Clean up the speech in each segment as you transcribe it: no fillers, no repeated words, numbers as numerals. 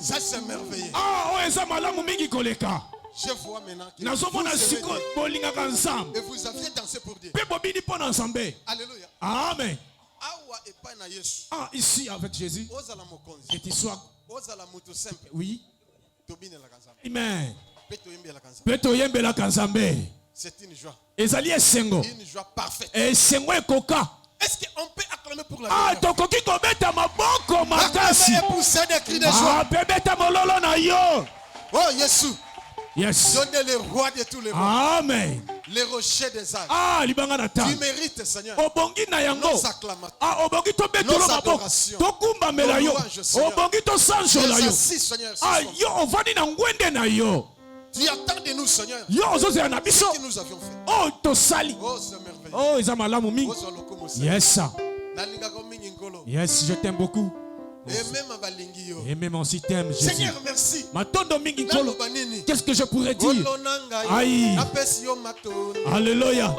Ça c'est merveilleux. Je vois maintenant que vous aviez dansé pour Dieu. Alléluia. Amen. Ici avec Jésus. Et tu sois. Oui. Amen. C'est une joie. Une joie parfaite. Est-ce qu'on peut acclamer pour la joie? Pousser des cris de joie. Oh Jésus. Yes. Donnez le roi de tous les rois. Amen. Les rochers des âges. Tu mérites, Seigneur. Nos acclamations. Nos adorations. Nos louanges, Seigneur. Merci, Seigneur. Tu attends de nous, Seigneur. Ce que nous avions fait. Oh, c'est merveilleux. Yes. Yes, je t'aime beaucoup. Et même on s'y t'aime, Jésus. Seigneur, merci. Qu'est-ce que je pourrais dire? Aïe. Alléluia.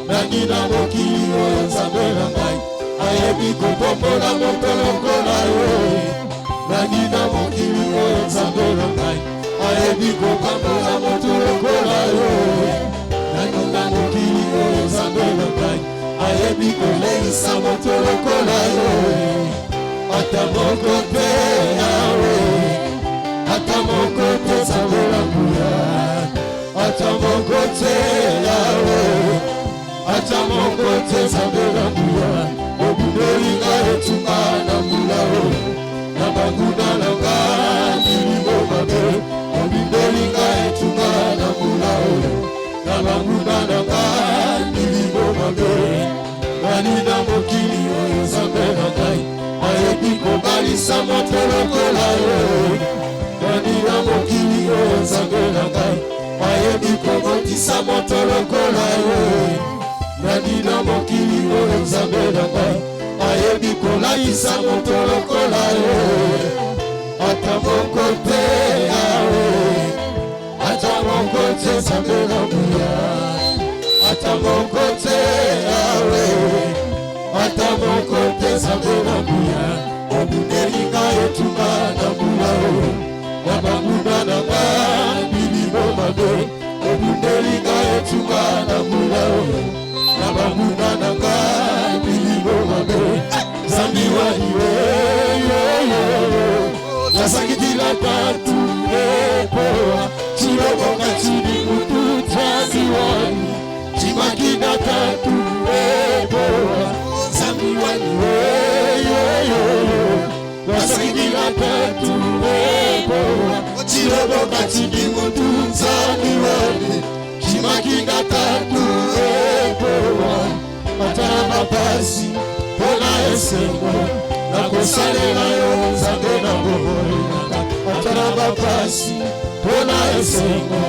Nangina mokili oyo nzambe na ngai ayebi kotombola moto lokola yo. Nangina mokili oyo nzambe na ngai ayebi kokambola moto lokola yo. Nangina mokili oyo nzambe na ngai ayebi koleisa moto lokola yo. Ata moko te yawe, ata moko te nzambe na nguya, ata moko te yawe, ata moko te nzambe na nguya. Obundeli nga etunga na mbula o, na banguna na nga milimo mabe. Obundeli nga etunga na mbula o, na banguna na nga milimo mabe. Nani na mokili oyo nzambe na ngai ayebi kobalisa moto lokola yo. Nani na mokili oyo nzambe na ngai ayebi kobotisa moto lokola yo. Nani na mokili oyo nzambe na ngai ayebi kolaisa moto lokola yo. Ata moko te yawe, ata moko te nzambe na nguya, ata moko te yawe, ata moko te nzambe na nguya. Obundeli nga etunga na mbula o, na banguna na nga milimo mabe. Obundeli nga etunga na mbula o, na banguna na nga milimo mabe. Zambi wani we yo yo yo, nasakitila patu epoa. Chiroboka chini mutu trazi wani, chimakina tatu epoa. Zambi wani we yo yo yo, chiloboka chidimutu nzaliwani chimakinga tatu epowa atana mapasi pona esengo nakosalela yo nzambe na boboyinanga atana mapasi pona esengo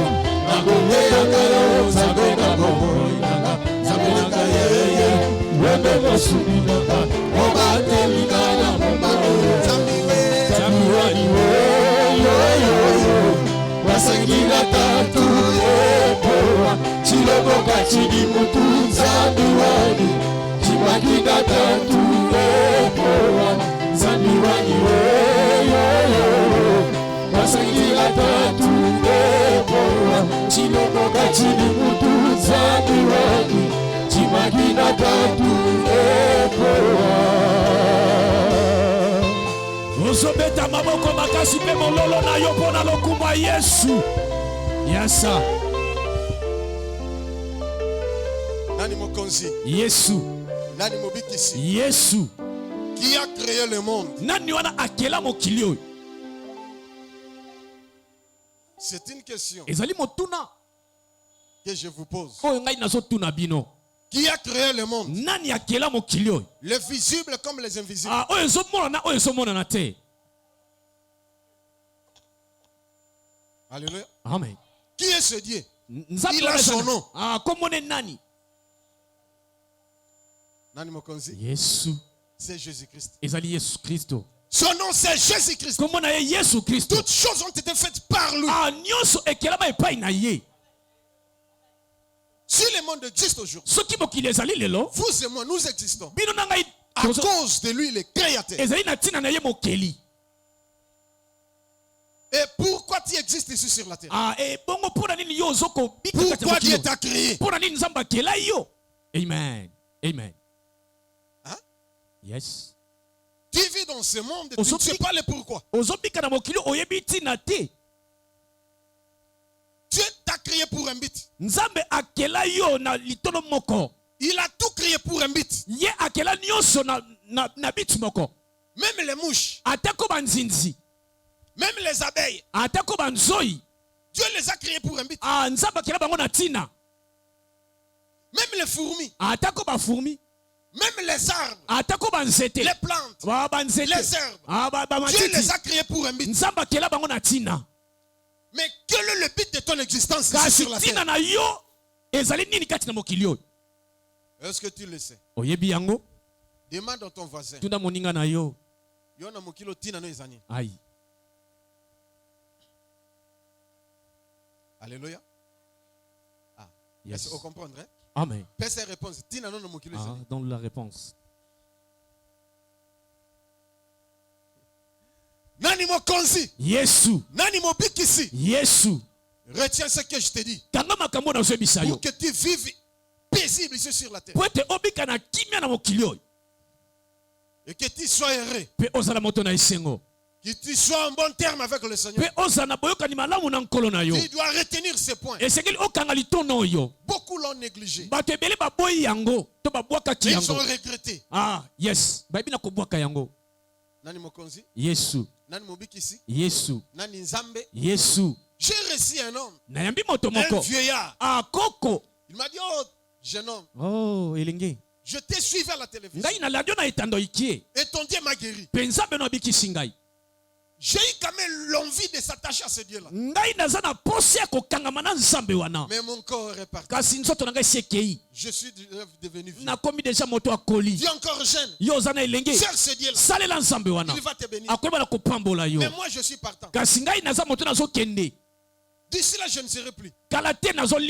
nakomelaka yo nzambe na boboyinanga nzambe nanga yeye wembe mosuminaka obatelinga na momao zambiwani yoyoyo wasangira tatu epowa chiloboka chidimutu nzambiwani chimakinga tatu epowa zambiwani yoyoyo wasangira tatu epowa chiloboka chidimutu nzambiwani chimakinga tatu epowa. Ozobeta maboko makasi pe mololo na yo pona lokumba Yesu. Yasa. Nani mokonzi? Yesu. Nani mobikisi? Yesu. Qui a créé le monde? Nani wana akela mokili. C'est une question ezali motuna que je vous pose. Oyo ngai nazotuna bino. Qui a créé le monde? Nani akela mokili oyo? Les visibles comme les invisibles. Ah, oyo ezomona na te. Alléluia. Amen. Qui est ce Dieu? Il a son nom. Ah, comment est nani? Nani mokonzi? Yesu. C'est Jésus-Christ. Ezali Yesu Kristo. Son nom c'est Jésus-Christ. Comment est Yesu Kristo? Toutes choses ont été faites par lui. Ah, nyonso ekelama epai na ye. Si le monde existe aujourd'hui, soki mokili ezali lelo, vous et moi nous existons bino na ngai à cause de lui le créateur. Ezali na tina na ye mokeli. Et pourquoi tu existes ici sur la terre? Ah, et bongo pona nini yo zoko bika. Pourquoi Dieu t'a créé? Pona nini nzamba kela yo? Amen. Amen. Hein? Yes. Tu vis dans ce monde, tu ne sais pas le pourquoi. Ozobika na mokili oyebi tina te. Dieu t'a créé pour un but. Nzambe akela yo na litono moko. Il a tout créé pour un but. Ye akela nyonso na bit moko. Même les mouches. Atako banzinzi. Même les abeilles. Atako banzoi. Dieu les a créés pour un but. Ah, nzambe akela bango na tina. Même les fourmis. Atako ba fourmi. Même les arbres. Atako banzete. Les plantes. Les herbes. Dieu les a créés pour un but. Nzambe akela bango na tina. Mais quel est le but de ton existence ici sur la terre? Est-ce que tu le sais? Demande à ton voisin. Aïe. Alléluia. Ah, yes. Est-ce qu'on comprend? Amen. Fais ses réponses. Ah, dans la réponse. Nani mokonzi? Yesu. Nani mobikisi? Yesu. Retiens ce que je te dis. Pour que tu vives paisible ici sur la terre. Et que tu sois heureux. Que tu sois en bon terme avec le Seigneur. Tu dois retenir ces points. Beaucoup l'ont négligé. Ils ont regretté. Ah, yes. Nani mokonzi? Yesu. Nani mobikisi? Yesu. Nani nzambe? Yesu. J'ai reçu un homme. Un vieillard. Ah, Koko. Il m'a dit, oh, jeune homme. Oh, Elinge. Je t'ai suivi à la télévision. Et ton Dieu m'a guéri. J'ai eu quand même l'envie de s'attacher à ce Dieu-là. Mais mon corps est parti. Je suis devenu vieux. Tu es encore jeune. Cherche ce Dieu-là. Il va te bénir. Mais moi je suis partant. D'ici là, je ne serai plus. Mais j'ai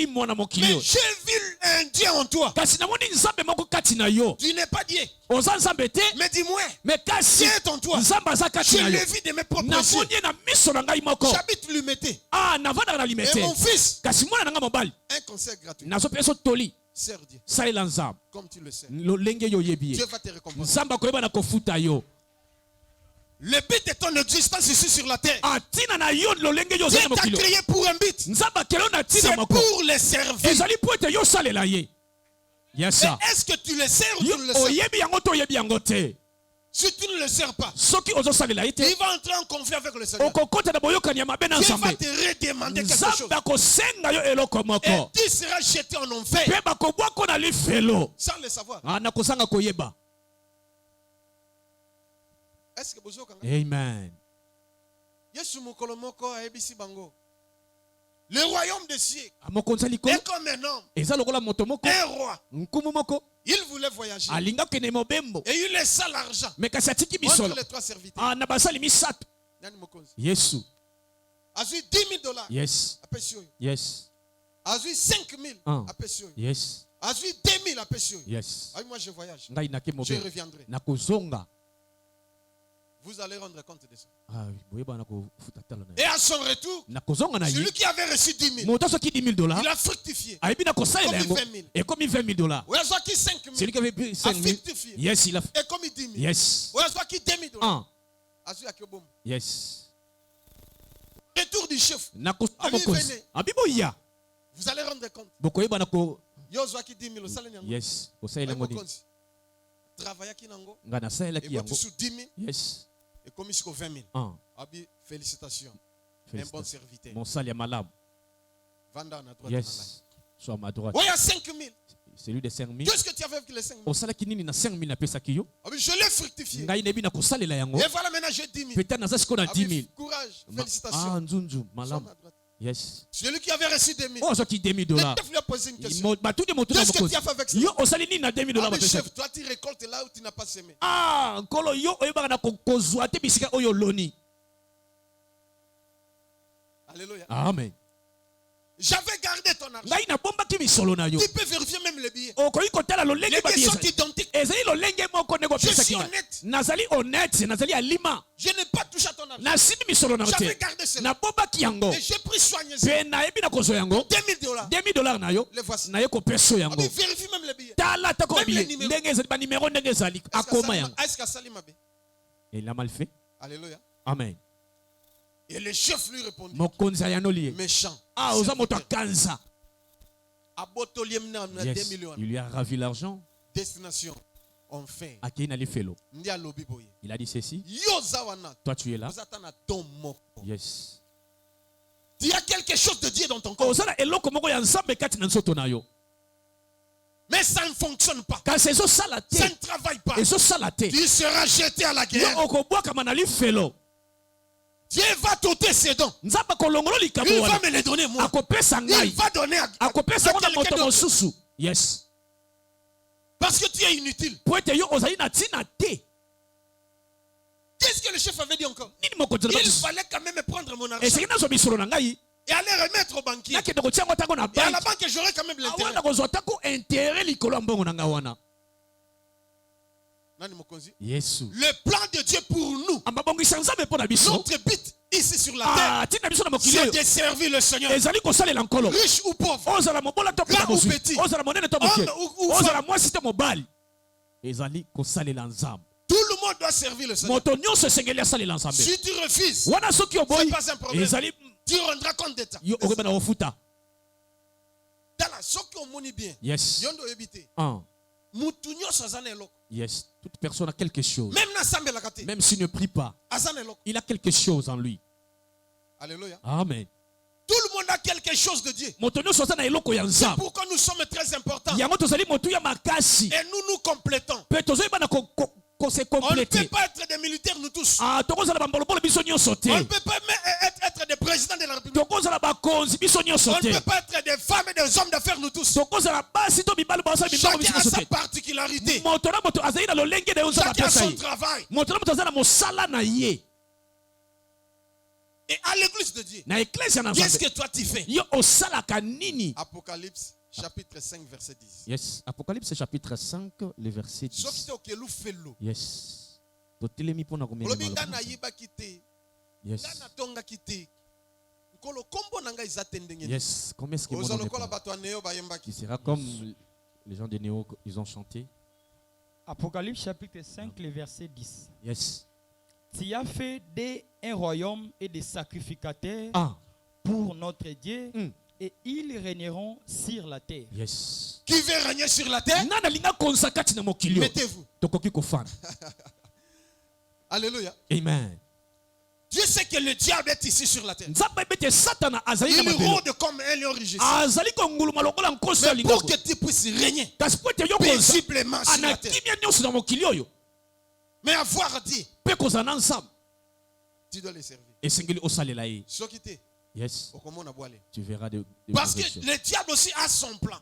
vu un Dieu en toi. Tu n'es pas Dieu. Mais dis-moi, Dieu est en toi. Je l'ai vu de mes propres yeux. J'habite l'humilité. Et mon fils, un conseil gratuit. Sers Dieu. Comme tu le sais. Dieu va te récompenser. Le but de ton existence ici sur la terre. Dieu t'a créé pour un but. C'est pour les servir. Yes, est-ce que tu le sais ou tu ne le sais? Si tu ne le sers pas, il va entrer en conflit avec le Seigneur. Dieu va te redemander quelque chose. Et tu seras jeté en enfer sans le savoir. Est-ce que vous avez Amen. Le royaume des cieux est comme un homme, un roi. Il voulait voyager et il laissa l'argent entre les 3 serviteurs. Yesu. Azui $10,000. Yes. Yes. Azui 5,000. Yes. Azui 2,000. Yes. Moi je voyage. Je reviendrai. Vous allez rendre compte de ça. Et à son retour, celui qui avait reçu $10,000, il a fructifié. Comme $20,000. Celui qui avait pris 5,000, yes, il a et comme $10,000. Yes. $10,000. Yes. Retour du chef. Vous allez rendre compte. Yes. Travailler qui nango. Yes. Et comme jusqu'au 20,000. Félicitations. Un bon serviteur. Mon salaire malade. Vanda à droite. Yes. Soit à ma droite. Oui, il y a 5,000. Celui de 5,000. Qu'est-ce que tu avais avec les 5,000? Je l'ai fructifié. Et voilà, maintenant j'ai 10,000. Courage. Félicitations. Yes. Celui qui avait reçu $10,000. Le chef lui a posé une question. Qu'est-ce que tu as fait avec ça? Chef, toi tu récoltes là où tu n'as pas semé. Alléluia. Amen. J'avais gardé ton argent. Tu peux vérifier même les billets. Les billets sont identiques. Je suis honnête. Je n'ai pas touché à ton argent. J'avais gardé cela. Et j'ai pris soin de ça. $10,000. Les voici. Vérifie même les billets. Même les numéros. Est-ce que ça m'a bien? Il a mal fait. Alléluia. Amen. Et le chef lui répondit. Méchant. Yes. Il lui a ravi l'argent. Destination. On fait. Il a dit ceci. Toi tu es là. Yes. Il y a quelque chose de Dieu dans ton corps. Mais ça ne fonctionne pas. Ça ne travaille pas. Tu seras jeté à la guerre. Dieu va t'ôter ses dons. Il va me les donner moi. Il va donner à quelqu'un d'autre. Yes. Parce que tu es inutile. Qu'est-ce que le chef avait dit encore? Il fallait quand même prendre mon argent et aller remettre au banquier. Et à la banque, j'aurais quand même l'intérêt. Le plan de Dieu pour nous, notre but ici sur la terre, c'est de servir le Seigneur. Riche ou pauvre, grand ou petit, homme ou femme. Tout le monde doit servir le Seigneur. Si tu refuses, ce n'est pas un problème. Tu rendras compte de ça. Yes. Yes. Toute personne a quelque chose. Même s'il ne prie pas, il a quelque chose en lui. Alléluia. Amen. Tout le monde a quelque chose de Dieu. C'est pourquoi nous sommes très importants. Et nous nous complétons. On ne peut pas être des militaires nous tous. On ne peut pas être des présidents de la République. On ne peut pas être des femmes et des hommes d'affaires nous tous. Chacun a sa particularité. Chacun a son travail. Et à l'église de Dieu, qu'est-ce que toi tu fais? Apocalypse chapitre 5 verset 10. Yes. Apocalypse chapitre 5 le verset 10. Yes. Yes. Yes. Comment est-ce que sera comme les gens de Néo, ils ont chanté? Apocalypse chapitre 5 le verset 10. Yes. Tu as fait un royaume et des sacrificateurs pour notre Dieu. Et ils régneront sur la terre. Yes. Qui veut régner sur la terre? Mettez-vous. Alléluia. Amen. Dieu sait que le diable est ici sur la terre. Il rôde comme un lion rugissant. Mais pour que tu puisses régner paisiblement sur la terre. Mais avoir dit, tu dois les servir. Yes. Tu verras parce que le diable aussi a son plan.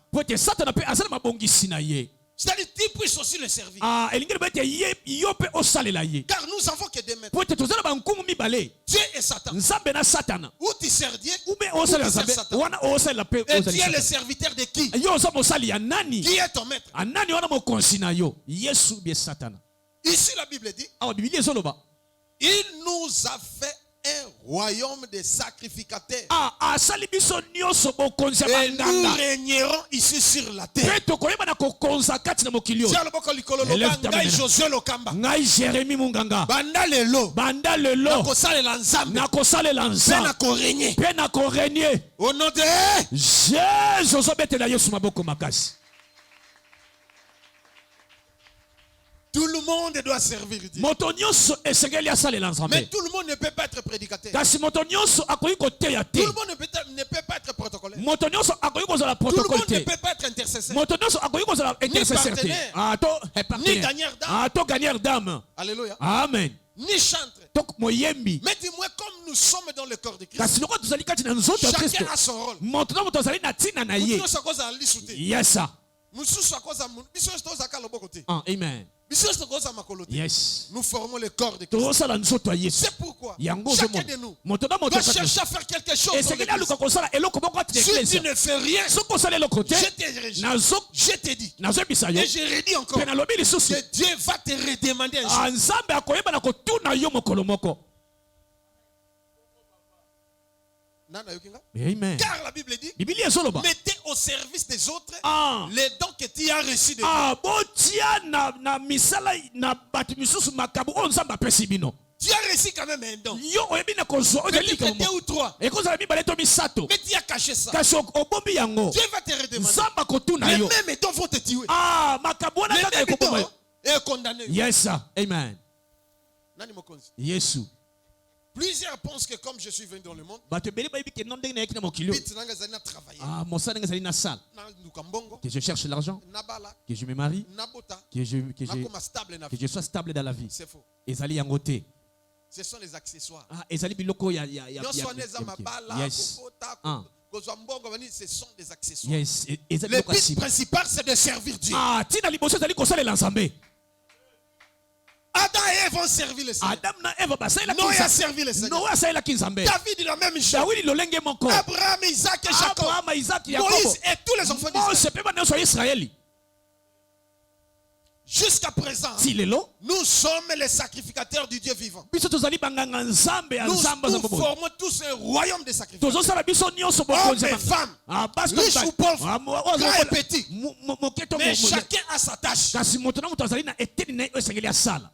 C'est-à-dire que tu puisses aussi le servir. Car nous avons que des maîtres. Dieu et Satan. Ou tu sers Dieu, ou tu sers Satan. Et tu es le serviteur de qui? Qui est ton maître? Ici la Bible dit, il nous a fait un royaume de sacrificateurs. Et nous régnerons ici sur la terre. Au nom de Jésus. tout le monde doit servir Dieu. Mais tout le monde ne peut pas être prédicateur. Tout le monde ne peut pas être protocolaire. Tout le monde ne peut pas être intercesseur. Ni gagneur d'âme. Alléluia. Amen. Ni chantre. Mais dis-moi, comme nous sommes dans le corps de Christ, chacun a son rôle. Yes, amen. Yes. Nous formons le corps de Christ. C'est pourquoi chacun de nous doit chercher à faire quelque chose. Si tu ne fais rien, je t'ai dit, et je redis encore, que Dieu va te redemander un jour. Amen. Car la Bible dit, mettez au service des autres les dons que tu as reçus de Dieu. Tu as reçu quand même un don. Peut-être 2 ou 3. Mais tu as caché ça. Dieu va te redemander. Les mêmes dons vont te tuer. Les mêmes dons est condamné. Yes, amen. Yes. Plusieurs pensent que comme je suis venu dans le monde, que je cherche l'argent, que je me marie, que je sois stable dans la vie. C'est faux. Ce sont les accessoires. Yes. Ce sont des accessoires. Yes. Le but principal, c'est de servir Dieu. Adam et Ève ont servi le Seigneur. Noé a servi le Seigneur. David, la même chose. Abraham, Isaac et Jacob. Moïse et tous les enfants d'Israël. Jusqu'à présent, nous sommes les sacrificateurs du Dieu vivant. Nous formons tous un royaume de sacrificateurs. Hommes et femmes, riches ou pauvres, grands et petits. Mais chacun a sa tâche. Dieu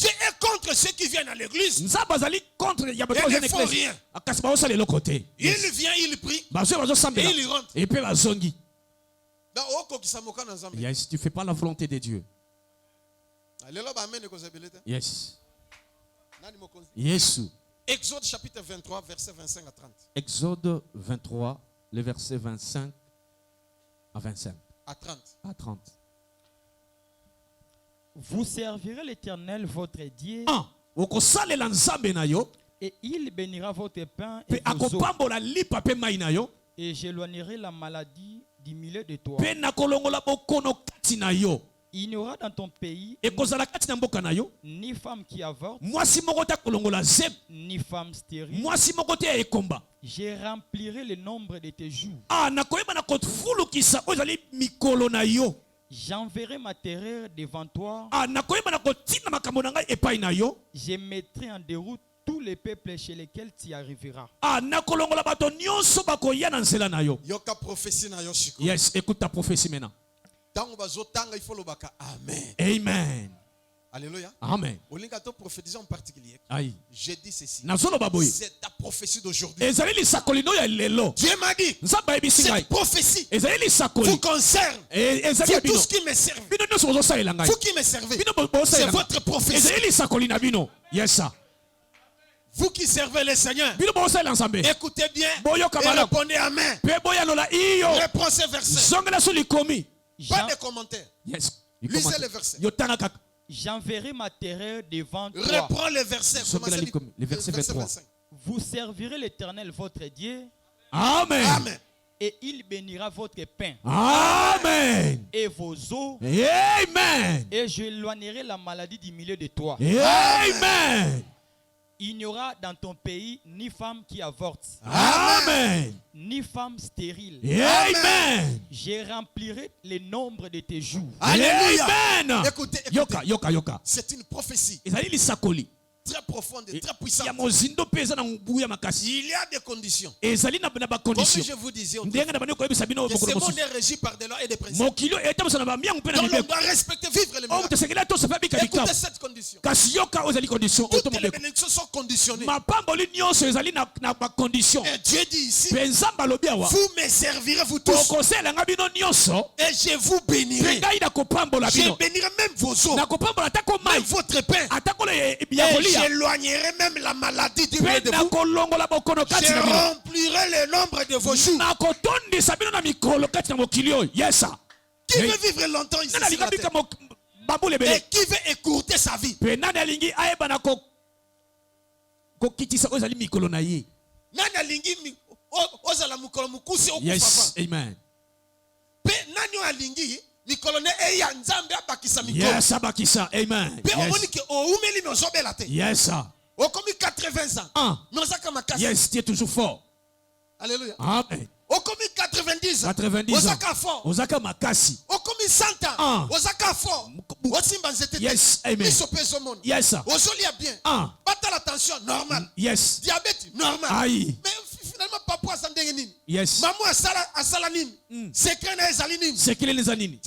est contre ceux qui viennent à l'église et ne font rien. Il vient, il prie et il rentre. Yes, tu ne fais pas la volonté de Dieu. Yes. Yes. Exode chapitre 23, verset 25 à 30. Exode 23, le verset 25 à 25. À 30. À 30. Vous servirez l'Éternel votre Dieu. Et il bénira votre pain et vos eaux. Et j'éloignerai la maladie du milieu de toi. Il n'y aura dans ton pays ni femme qui avorte, ni femme stérile. Je remplirai le nombre de tes jours. J'enverrai ma terreur devant toi. Je mettrai en déroute tous les peuples chez lesquels tu arriveras. Yes, écoute ta prophétie maintenant. Amen. Amen. Alléluia. Amen. Prophétiser en particulier. J'ai dit ceci. C'est ta prophétie d'aujourd'hui. Dieu m'a dit, cette prophétie vous concerne. Vous tous qui me servez. Vous qui me servez. C'est votre prophétie. Yes, sir. Vous qui servez le Seigneur, écoutez bien et répondez Amen. Reprends ces versets. Pas de commentaires. Yes. Lisez les versets. J'enverrai ma terreur devant toi. Reprends les versets. Le verset 23. Vous servirez l'Éternel votre Dieu. Amen. Amen. Et il bénira votre pain. Amen. Et vos eaux. Amen. Et j'éloignerai la maladie du milieu de toi. Amen. Il n'y aura dans ton pays ni femme qui avorte. Amen. Ni femme stérile. Amen. Je remplirai le nombre de tes jours. Alléluia. Amen. Écoutez. Yoka. C'est une prophétie très profonde et très puissante. Il y a des conditions. Comme je vous disais, ce monde est régi par des lois et des principes. Donc on doit respecter, vivre les miracles. Écoutez cette condition. Toutes les bénédictions sont conditionnées. Et Dieu dit ici, vous me servirez vous tous. Et je vous bénirai. Je bénirai même vos os, même votre pain. Et j'éloignerai même la maladie du milieu de vous. Je remplirai le nombre de vos jours. Qui veut vivre longtemps ici sur la terre? Et qui veut écourter sa vie? Yes, amen. Yes, abakisa, amen. Yes, sir. Au comme 80 ans. Yes, tu es toujours fort. Alléluia. Amen. Au comme 90 ans. 90 ans. Osaka makasi. Au comme 100 ans. Osaka fort. Yes, amen. Yes, sir. Ozolia bien. Battre la tension normal. Yes. Diabète normal. Aïe. Mais finalement papa asandengeni. Yes. Maman asala nini. Secret na ezali nini. Secret les anini.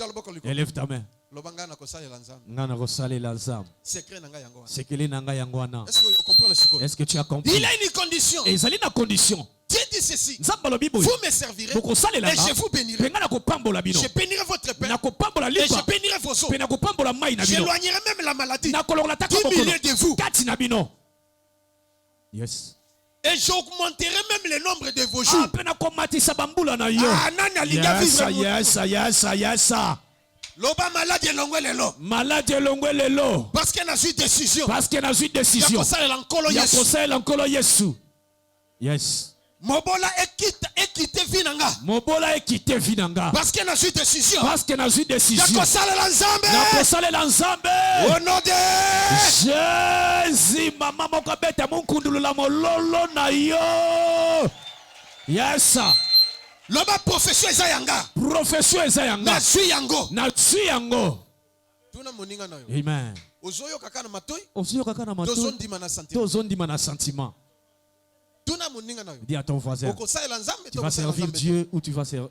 Élève ta main. Lobanga na kosalela nzambe. Ngana kosalela nzambe. Secret na nga yango wana. Secret na nga yango wana. Est-ce que tu comprends le secret? Est-ce que tu as compris? Il a une condition. Et ezali na condition. Dieu dit ceci. Vous me servirez et je vous bénirai. Je bénirai votre pain et je bénirai vos os. J'éloignerai même la maladie du milieu de vous. Yes. Et j'augmenterai même le nombre de vos jours. Yes. Loba malade elongwe lelo. Parce qu'elle a eu décision. Yes. Mobola ekite vinanga. Parce qu'elle a eu décision. Au nom de Jésus, maman mokabeta munkundulula mololo na yo. Yes. Loba profession ezayanga. Na yango. Tuna moninga na yo. Amen. Ozoyo kakana matoi. Tozondima na sentiment. Dis à ton voisin, tu vas servir Dieu ou tu vas servir.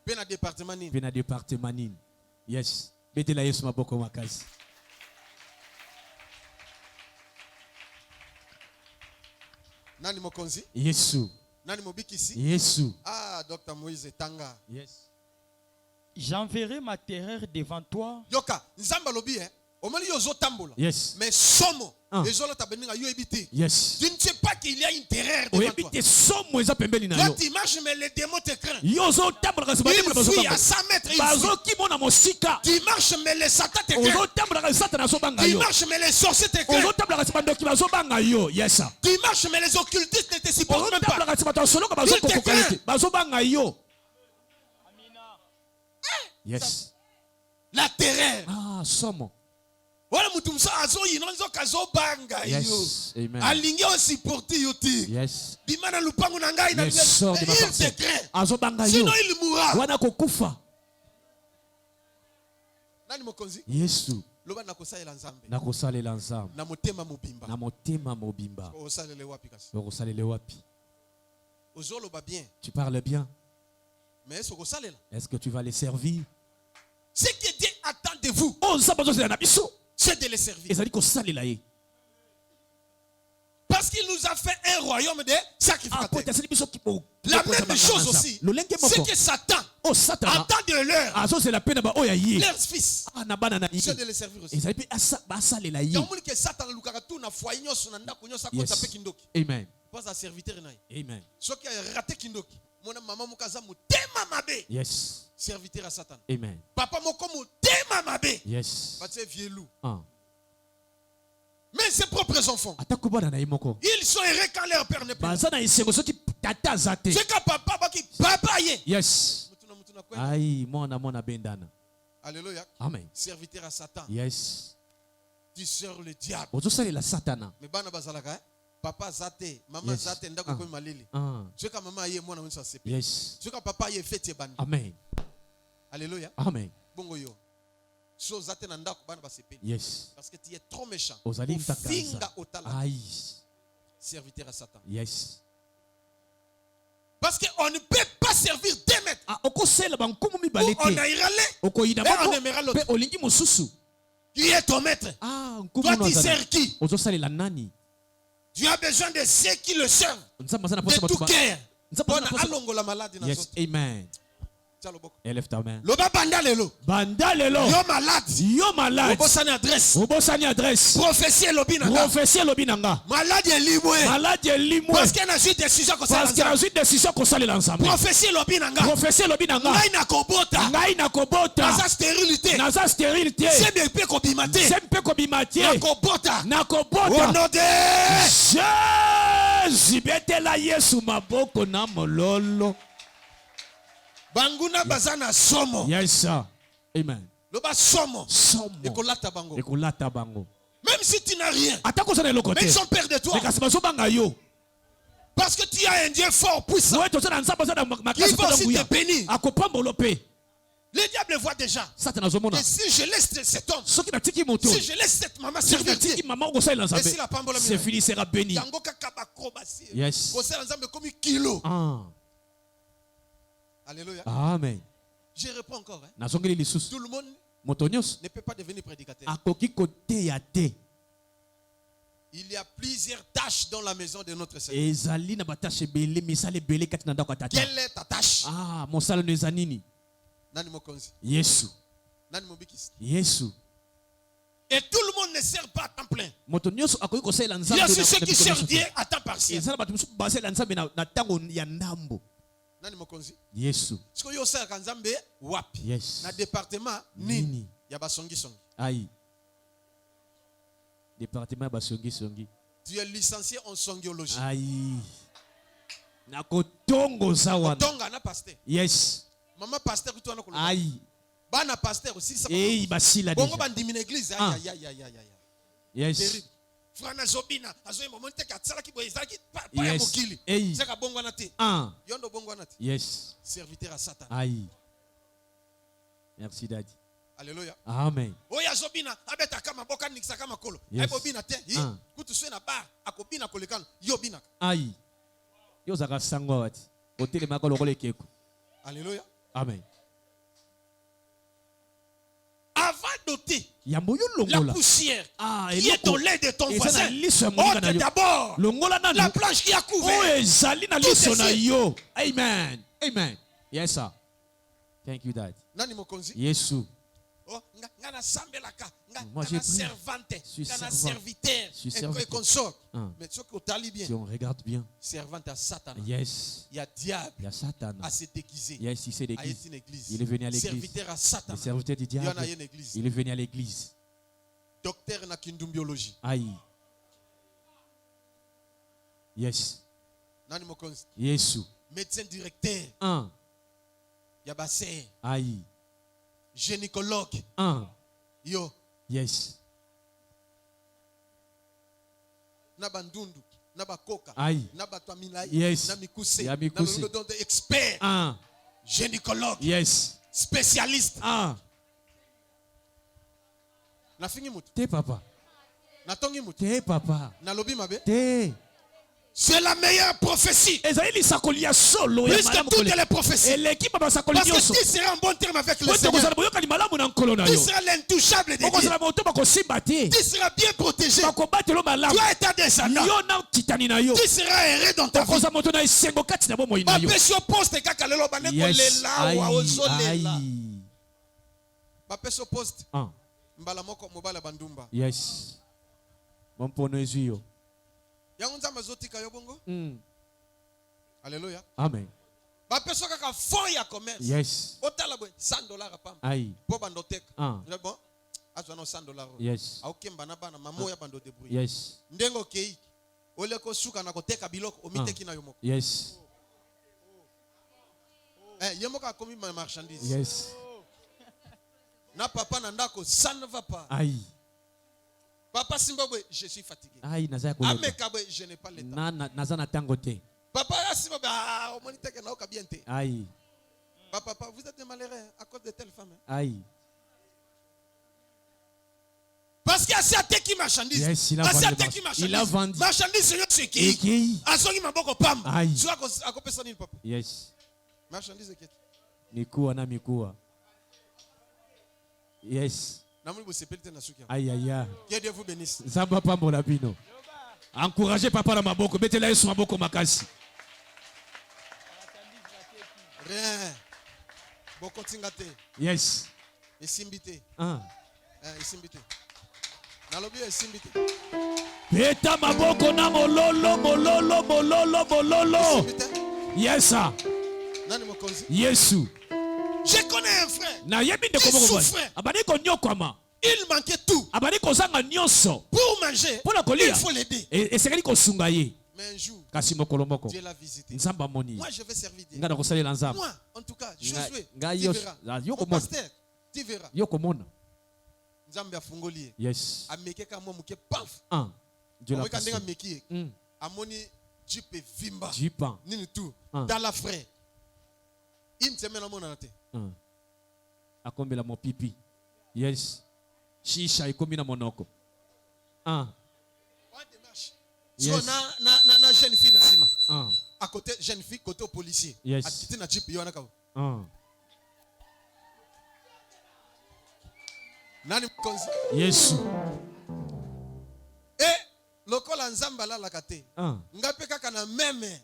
Pena département nini. Yes. Betela Yesu maboko makazi. Nani mokonzi? Yesu. Nani mobikisi? Yesu. Ah, Dr. Moïse Tanga. Yes. J'enverrai ma terreur devant toi. Yoka, nzamba lobi Yes. Mais somo. Yes. Tu ne sais pas qu'il y a une terreur devant toi. Toi tu marches mais les démons te craignent. Il fuit à 100 mètres. Tu marches mais les satans te craignent. Tu marches mais les sorciers te craignent. Tu marches mais les occultistes ne te supportent même pas. Ils te craignent. Yes. La terreur. Ah, somo. Voilà mutumsa azo yinonzo kazo banga yo. Yes. Amen. Alingi o supporter yo ti. Yes. Bimana lupangu na ngai na il te craint. Azo banga yo. Sinon il mourra. Wana kokufa. Nani mokonzi? Yesu. Loba nakosalela nzambe. Nakosalela nzambe. Na motema mobimba. Na motema mobimba. Osalele wapi kasi? Osalele wapi? Ozoloba bien. Tu parles bien. Mais est-ce que tu vas les servir? Ce que Dieu attend de vous, c'est de les servir. Parce qu'il nous a fait un royaume de sacrificateurs. La même chose aussi, c'est que Satan attend de leurs fils, ceux de les servir aussi. Amen. Amen. Yes. Serviteur à Satan. Amen. Papa mokomo tema mabe. Yes. Mais ses propres enfants, ils sont heureux quand leur père n'est pas là. C'est quand papa qui papa yé. Yes. Aïe, mona bendana. Alléluia. Amen. Serviteur à Satan. Yes. Tu sers le diable. La satana. Mais bana bazalaka. Papa zate, maman zate ndako ko malili. C'est quand maman yé mona unsa sepi. Yes. C'est quand papa yé fête bana. Amen. Alléluia. Amen. Bongo yo. So zate na ndako bana ba sepi. Yes. Parce que tu es trop méchant. Finga otala. Aïe. Serviteur à Satan. Yes. Parce qu'on ne peut pas servir deux maîtres. On a iralé et on aimera l'autre. Qui est ton maître? Toi tu sers qui? Tu as besoin de ceux qui le servent de tout cœur. Yes, amen. Élève ta main. Loba bandalelo. Bandalelo. Yo malade. Yo malade. Obosani adresse. Obosani adresse. Prophétie lobinanga. Prophétie lobinanga. Malade limwe. Malade limwe. Parce qu'il y a une décision qu'on s'est Parce qu'il y a une décision qu'on s'est l'ensemble. Prophétie lobinanga. Prophétie lobinanga. Ngai na kobota. Ngai na kobota. Naza stérilité. Naza stérilité. C'est peu kobimate. C'est peu kobimate. Na kobota. Na kobota. Au nom de Jésus. Betela Yesu maboko na mololo. Banguna bazana somo. Yes sir. Amen. Loba somo. Somo. Ekolata bango. Ekolata bango. Même si tu n'as rien. Mais ils sont peurs de toi. Parce que tu as un Dieu fort, puissant. Qui va aussi te bénir. Le diable voit déjà. Et si je laisse cet homme, si je laisse cette maman servir Dieu, et si la pambola c'est fini, sera béni. Yes. Alléluia. Amen. Je réponds encore. Tout le monde ne peut pas devenir prédicateur. Il y a plusieurs tâches dans la maison de notre Seigneur. Quelle est ta tâche? Yesu. Yesu. Et tout le monde ne sert pas à temps plein. Il y a aussi ceux qui servent Dieu à temps partiel. Yesu. Yes. Na département nini ya basongi songi. Aïe. Département basongi songi. Tu es licencié en songiologie. Aïe. Na kotongo sawana. Kotonga na pasteur. Yes. Maman pasteur kutu wana kolona. Aïe. Bana pasteur aussi ça. Eh basila déjà. Bongo bandimi na église. Aïe aïe aïe aïe. Yes. Frana Zobina, azoe moment te katsala ki boyeza ki pa ya mokili. Seka bongo na te. Yondo bongo na te. Yes. Serviteur à Satan. Aïe. Merci daddy. Alléluia. Amen. Oya Zobina, abeta kama boka nikisa kama kolo. Ai bobina te. Kutu swe na bar, akobina kolekana, yo bina. Aïe. Yo zaka sangwa wati. Hoteli makolo kole keko. Alléluia. Amen. Avant d'ôter la poussière qui est au lait de ton voisin, ôte d'abord la planche qui a couvert. Amen. Amen. Yes, sir. Thank you, Dad. Yesu. Moi, j'ai servante, serviteur, et consort. Mais si on regarde bien, servante à Satan. Yes. Il y a diable. Il y a Satan. À se déguiser. Yes, il s'est déguisé. Il est venu à l'église. Serviteur à Satan. Le serviteur du diable. Il est venu à l'église. Docteur na kindumbiologie. Aïe. Yes. Nani mokonzi. Yesu. Médecin directeur. Yabase. Aïe. Gynécologue. Yo. Yes. Nabandundu. Nabakoka. Aïe. Nabatwamilai. Yes. Namikuse. Yamikuse. Expert. Gynécologue. Yes. Spécialiste. Na fingi mutu. Te papa. Na tongi mutu. Te papa. Na lobi mabe. Te. C'est la meilleure prophétie. Plus que toutes les prophéties. Parce que tu seras en bon terme avec le Seigneur. Tu seras l'intouchable de Dieu. Tu seras bien protégé. Toi et ta descendance. Tu seras heureux dans ta vie. Yes. Bon pour nous. Alléluia. Amen. Yes. Aïe. Yes. Yes. Yes. Yes. Na papa nandako, ça ne va pas. Aïe. Papa Zimbabwe, je suis fatigué. Aïe, Amekabwe, je n'ai pas le temps. Papa Zimbabwe, au moniteur que n'a bien été. Aïe. Papa, vous êtes malheureux à cause de telle femme. Aïe. Parce qu'il y a certains qui marchandisent. Yes, il a vendu. Marchandise, c'est qui? Azogi maboko pam. Aïe. Tu as coupé son île, papa. Yes. Marchandise, qui? Mikua na mikua. Yes. Aïe aïe aïe. Que Dieu vous bénisse. Zamba pambola bino. Encouragez papa na maboko, mettez-la sur maboko makasi. Rien. Boko tingate. Yes. Esimbite. Esimbite. Nalobi esimbite. Beta maboko na mololo mololo mololo mololo. Yes sir. Nani mokonzi? Yesu. Je connais un frère. Il souffrait. Il manquait tout. Pour manger, il faut l'aider. Mais un jour, Dieu l'a visité. Moi, je vais servir Dieu. Moi, en tout cas, Josué, tu verras. Mon pasteur, tu verras. Nzambe afungoli. Yes. Amekeka mo muke paf. Dieu l'a visité. Amoni jipe vimba. Jipa. Nini tout. Dans la frère. Une semaine à mon ante. Akombela mon pipi. Yes. Shisha ikomi na monoko. Yes. Na jeune fille na sima. À côté jeune fille côté au policier. Yes. À titi na jeep yo na ka. Nani konzi? Yesu. Lokola nzamba la lakate. Ngape kaka na meme.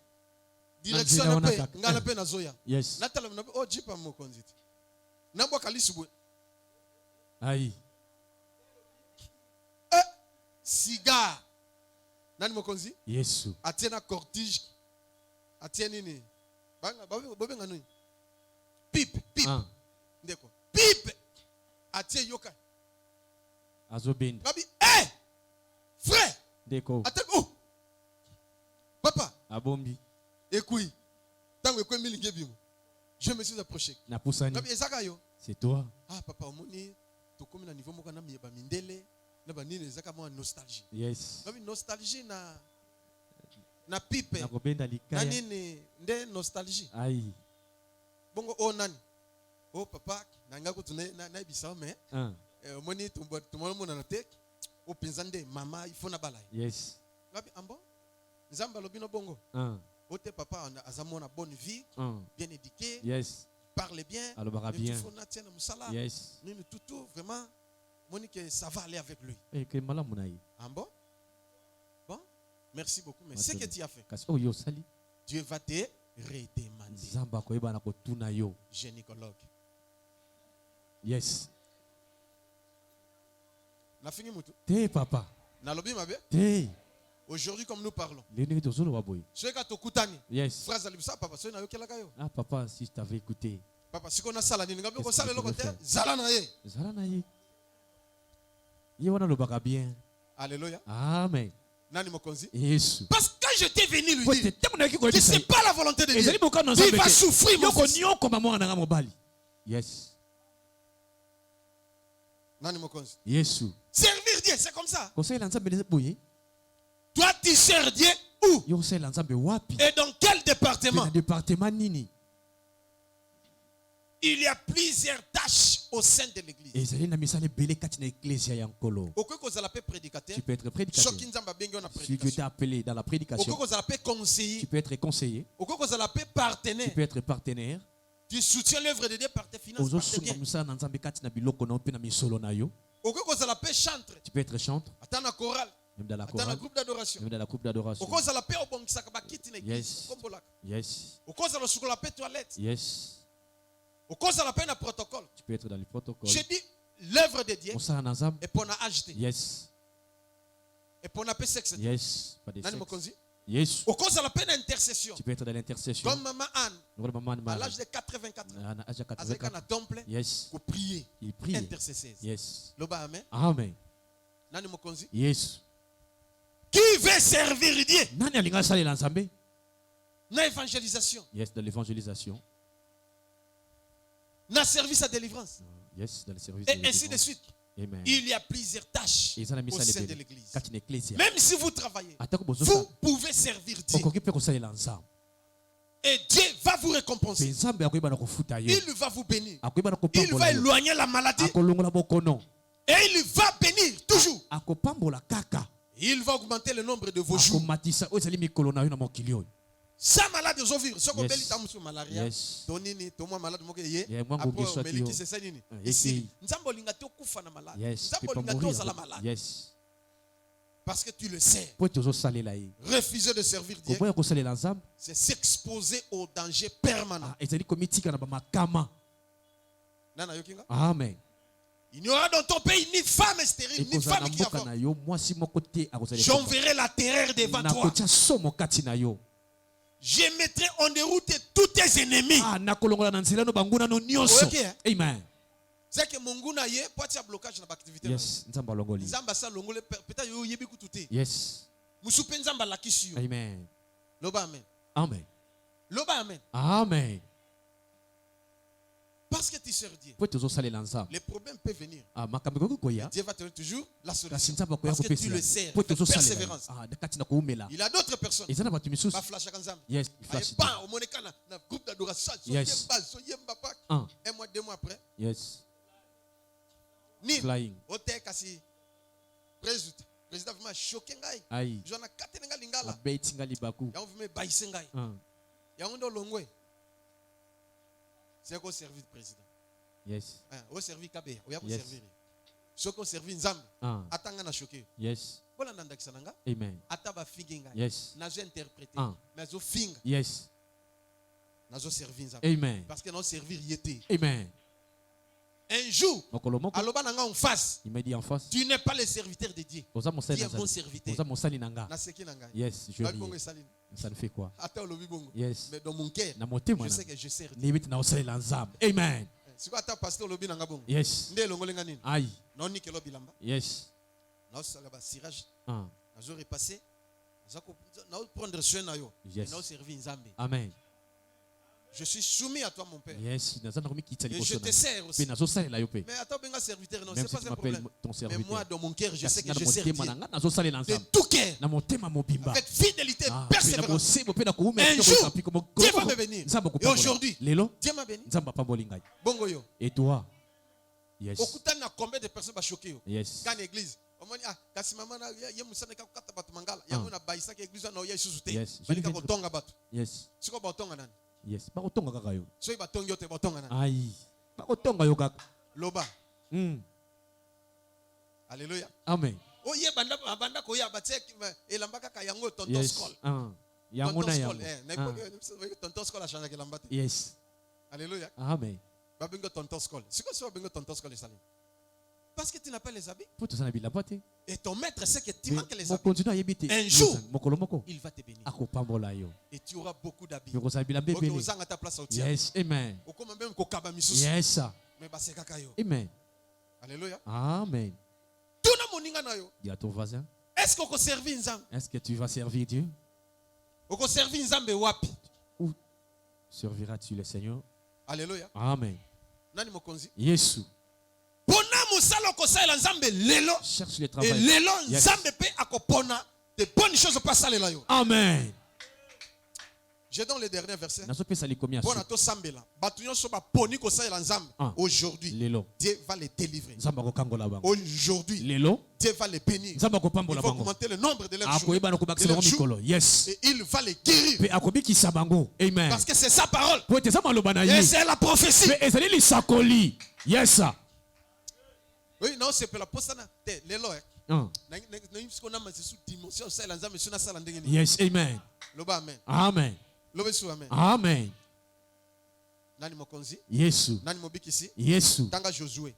Direction na pe ngala pe na zoya. Yes. Natala na oh jeep mo konzi. Na bwa kalisubu. Aïe. Cigare. Nani mokonzi? Yesu. Atiena cortige. Atiena nini? Banga bobe nganu. Pipe. Ndeko. Pipe. Atie yoka. Azobin. Gabi, frère. Ndeko. Oh. Papa. Abombi. Écoute. Tango ekwe milinge bimo. Je me suis approché. Na pusani. Gabi ezaka yo. C'est toi. Papa omoni to komi na niveau moko na miyeba mindele. Na ba nini ezaka mo nostalgie. Yes. Gabi nostalgie na pipe. Na kobenda likaya. Na nini nde nostalgie. Aïe. Bongo o nani. Oh papa nanga ko tune na ibisa me. Omoni tumolo mona na te. O penzande mama il faut na bala. Yes. Gabi ambo. Nzamba lobino bongo. Ote papa azamona bonne vie, bien éduqué. Yes. Parle bien. Alors bien. Yes. Nous tout vraiment Monique ça va aller avec lui. Et que malam munaï. Bon. Merci beaucoup mais ce que tu as fait. Oh yo sali. Dieu va te redemander. Zamba ko eba na ko tuna yo. Gynécologue. Yes. Na fini mutu. Te papa. Na lobi mabe? Te. Aujourd'hui, comme nous parlons, yes. Ah papa, si je t'avais écouté. Papa, si on a ça, bien. Alléluia. Amen. Yes. Parce que je t'ai venu lui dire que ce n'est pas la volonté de Dieu. Il va souffrir, mon fils. Yes. Yes. Servir Dieu, c'est comme ça. Toi, tu sers Dieu où? Et dans quel département? Département nini. Il y a plusieurs tâches au sein de l'église. Tu peux être prédicateur. Si tu es appelé dans la prédication, tu peux être conseiller. Tu peux être partenaire. Tu soutiens l'œuvre de Dieu par tes finances. Tu peux être chanteur. Attends chorale. Même dans la chorale. Dans la groupe d'adoration. Même dans la groupe d'adoration. Yes. Yes. Toilette. Yes. Protocole. Tu peux être dans le protocole. J'ai dit l'œuvre de Dieu. Et pour la acheter. Yes. Et pour la sexe. Yes. Pas de sexe. Yes. Au cause de la peine d'intercession. Tu peux être dans l'intercession. Comme maman Anne. À l'âge de 84 ans. Yes. Pour prier. Il prie. Intercesseuse. Yes. Amen. Amen. Yes. Qui veut servir Dieu? Dans l'évangélisation. Yes, dans l'évangélisation. Dans le service à délivrance. Yes, dans le service et ainsi de suite. Amen. Il y a plusieurs tâches au sein de l'église. Même si vous travaillez, vous pouvez servir Dieu. Et Dieu va vous récompenser. Il va vous bénir. Il va éloigner la maladie. Et il va bénir toujours. Il va augmenter le nombre de vos jours. Sans maladie, vous vivre. Si vous avez malaria, tonini, tomo malade, après, c'est ça. Ici, yes. Parce que tu le sais. Refuser de servir Dieu, c'est s'exposer au danger permanent. Amen. Il n'y aura dans ton pays ni femme stérile, ni femme qui avorte. J'enverrai la terreur devant toi. Je mettrai en déroute tous tes ennemis. Amen. C'est que mon goût n'aille pas de blocage dans l'activité. Yes. Peut-être yo yebi kututé. Yes. Musupe nzamba la kisio. Amen. Loba amen. Amen. Loba amen. Amen. Parce que tu sers Dieu. Les problèmes peuvent venir. Dieu va te donner toujours la solution. Parce que tu le sers. Persévérance. Il y a d'autres personnes. Pas flash à Kanzam. Yes. Pas au Monekana. Dans le groupe d'adoration. Yes. Un mois, 2 mois après. Yes. Ni. Flying. Hôtel Kassi. Président vraiment choqué. Aïe. J'en ai 4 lingala. Baitinga libaku. Y'a on veut me baisser. Y'a on doit longwe. C'est qu'on servir le président. Yes. On servir Kabé. On y a pour servir. Ce qu'on servir Nzambe. Attends na choqué. Yes. Voilà nanda kisananga. Amen. Ataba finginga. Yes. Nazo interpréter. Mais zo finga. Yes. Nazo servir Nzambe. Amen. Parce que nous servir yété. Amen. Un jour, aloba nanga en face. Il m'a dit en face. Tu n'es pas le serviteur de Dieu. Tu es mon serviteur. Yes, je ris. Ça ne fait quoi? Yes. Mais dans mon cœur, je sais que je sers Dieu. Amen. Si vous êtes pasteur lobi nanga bon. Yes. Aïe. Non ni que lobi lamba. Yes. Non ça va cirage. Nazo repasser. Nazo prendre soin na yo. Nazo servir Nzambe. Amen. Je suis soumis à toi, mon Père. Yes. Et je te sers aussi. Mais attends, ben serviteur, non, c'est pas un problème. Mais moi, dans mon cœur, je sais que je sers Dieu. De tout cœur. Avec fidélité, persévérance. Un jour, Dieu va me bénir. Et aujourd'hui, Dieu m'a béni. Bongo yo. Et toi? Yes. Okutana combien de personnes vont choquer? Yes. Quand l'église. Kasi maman ya musana ka kukata batu mangala. Ya muna baisa ke église na oya isusu te. Balika ko tonga batu. Yes. Siko ba tonga nani? Yes. Ba tonga kaka yo. So ba tonga yo te ba tonga nani? Aïe. Ba tonga yo kaka. Loba. Alléluia. Amen. Oye banda ko ya batek elambaka ka yango tonton skol. Yango na yango. Tonton skol a changé ke lambate. Yes. Alléluia. Amen. Ba bingo tonton skol. Siko so bingo tonton skol salim. Parce que tu n'as pas les habits. Et ton maître sait que tu manques les habits. Un jour, il va te bénir. Et tu auras beaucoup d'habits. Yes, amen. Yes. Amen. Alléluia. Amen. Dis à ton voisin. Est-ce qu'on servir Nzambe? Est-ce que tu vas servir Dieu? On servir Nzambe wapi? Où serviras-tu le Seigneur? Alléluia. Amen. Nani mokonzi? Yesu. Cherche le travail. Et l'élo, Nzambe pe akopona de bonnes choses pas ça là yo. Amen. Je donne le dernier verset. Aujourd'hui, Dieu va les délivrer. Aujourd'hui, Dieu va les bénir. Il va augmenter le nombre de leurs jours. Et il va les guérir. Amen. Parce que c'est sa parole. Et c'est la prophétie. Yes. Oui, non, c'est pour la poste. Yes, amen. Amen. Amen. Yesu. Yesu. Tanga Josué.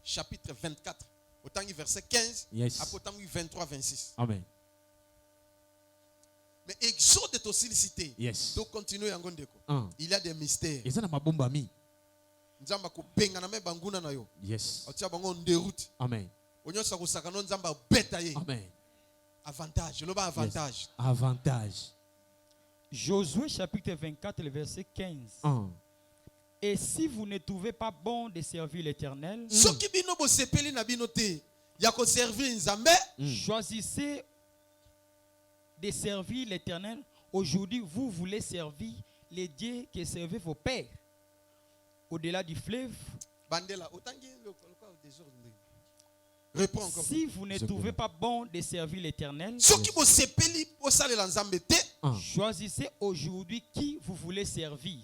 Chapitre 24. Autant verset 15. Yes. Après 23, 26. Amen. Mais Exode est aussi cité. Yes. Donc continuez en gondeko. Il y a des mystères. Yes. Amen. Amen. Avantage. Avantage. Yes. Avantage. Josué chapitre 24, le verset 15. Et si vous ne trouvez pas bon de servir l'Éternel, choisissez de servir l'Éternel. Aujourd'hui, vous voulez servir les dieux que servaient vos pères. Au-delà du fleuve. Si vous ne trouvez pas bon de servir l'Éternel, choisissez aujourd'hui qui vous voulez servir.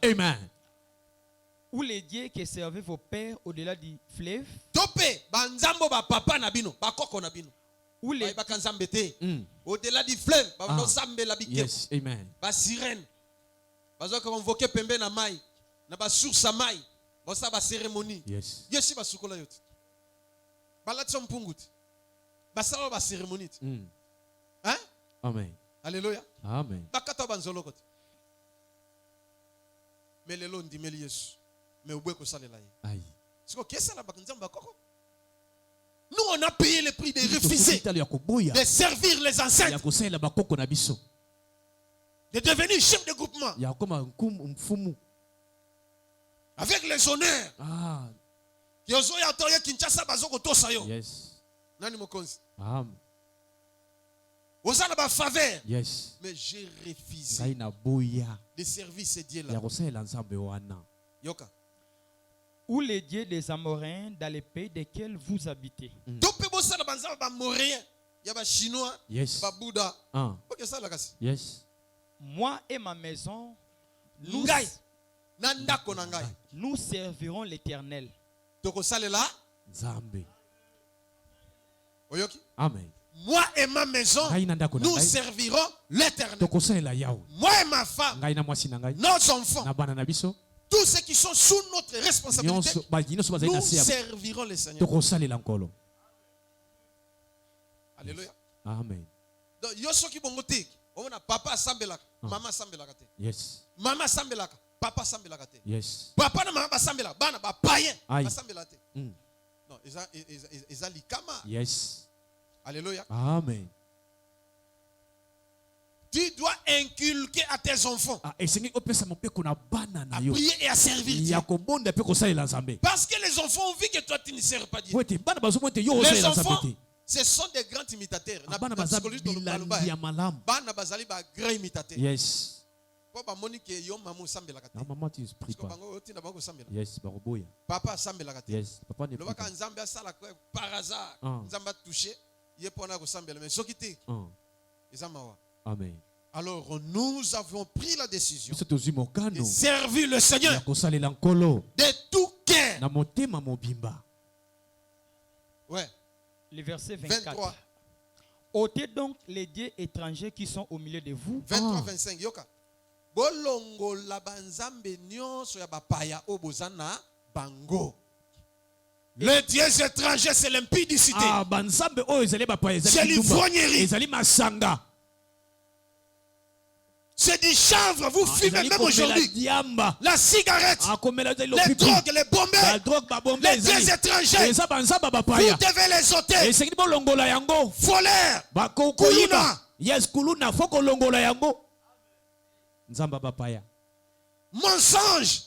Amen. Ou les dieux que servaient vos pères au-delà du fleuve. Ou les au-delà du fleuve. Yes, amen. Cérémonie. Yes. Yes, basukola yote. Balatso mpunguti. Basala ba cérémonie. Hein? Amen. Alléluia. Amen. Bakata banzolo kote. Mais lelo ndimeli Yesu. Mais ubwe ko salela ye. Aïe. Siko kesa la bakanzamba koko. Nous on a payé le prix de refuser de servir les ancêtres. De devenir chef de groupement. Avec les honneurs. Yes. Nani mokonzi. Faveur. Yes. Mais j'ai refusé de servir ces dieux-là. Yoka. Ou les dieux des Amoréens dans les pays desquels vous habitez. Yes. Yes. Moi et ma maison, nous servirons l'Éternel. Amen. Moi et ma maison, nous servirons l'Éternel. Moi et ma femme, nos enfants, tous ceux qui sont sous notre responsabilité, nous servirons le Seigneur. Alléluia. Amen. Donc, yosoki bongotik. On a papa sambelaka, maman sambelaka. Yes. Maman sambelaka, papa sambelaka. Yes. Papa na maman sambelaka, bana ba païen, ba sambelaka. Non, ils likama. Yes. Alléluia. Amen. Tu dois inculquer à tes enfants à prier et à servir Dieu. Parce que les enfants ont vu que toi tu ne sers pas Dieu. Les enfants, ce sont des grands imitateurs. Yes. Papa sambelaka te. Yes. Papa ne peut pas. Nzambe asala par hasard. Nzamba touché. Il peut pas sambela mais soki te. Amen. Alors nous avons pris la décision de servir le Seigneur de tout cœur. Ouais. Le verset 24. 23. Ôtez donc les dieux étrangers qui sont au milieu de vous. 23, 25. Yoka. Bolongo la banzambe nyonso ya bapaya obozana bango. Les dieux étrangers, c'est l'impudicité. C'est l'ivrognerie. C'est du chanvre. Vous fumez même aujourd'hui. La cigarette, les drogues, les bombes, les dieux étrangers. Vous devez les ôter. Voleur, kuluna. Yes, kuluna foko longola yango. Nzamba bapaya. Mensonge,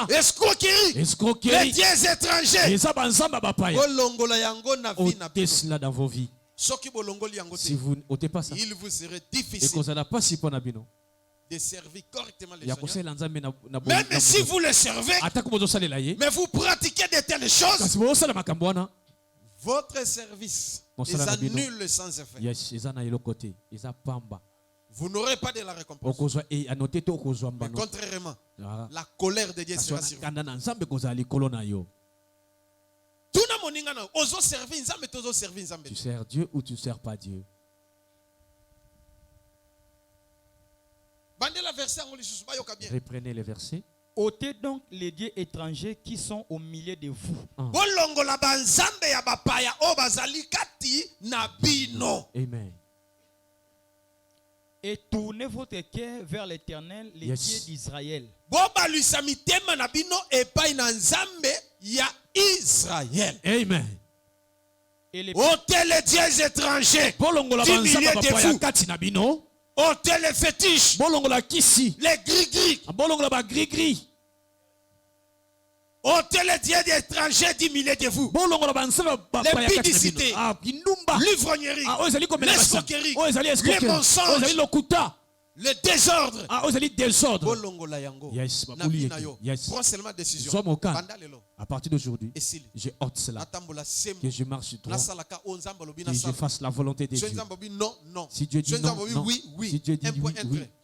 escroquerie, les dieux étrangers. Ôtez cela dans vos vies. Si vous n'ôtez pas ça, il vous serait difficile de servir correctement les Seigneurs. Même si vous le servez, mais vous pratiquez de telles choses, votre service annule le sans effet. Vous n'aurez pas de la récompense. Mais contrairement, la colère de Dieu sera sur vous. Tu sers Dieu ou tu ne sers pas Dieu. Reprenez les versets. Ôtez donc les dieux étrangers qui sont au milieu de vous. Amen. Et tournez votre cœur vers l'Éternel, les dieux d'Israël. Amen. Et ôtez les dieux étrangers du milieu de vous. Ôtez les fétiches, les gris-gris. Ôtez les dieux étrangers du milieu de vous. Les bidicités, l'ivrognerie, l'escroquerie, les mensonges, le désordre. Prends seulement décision. À partir d'aujourd'hui, je ôte cela. Que je marche droit. Que je fasse la volonté de Dieu. Si Dieu dit non, non. Si Dieu dit oui, oui.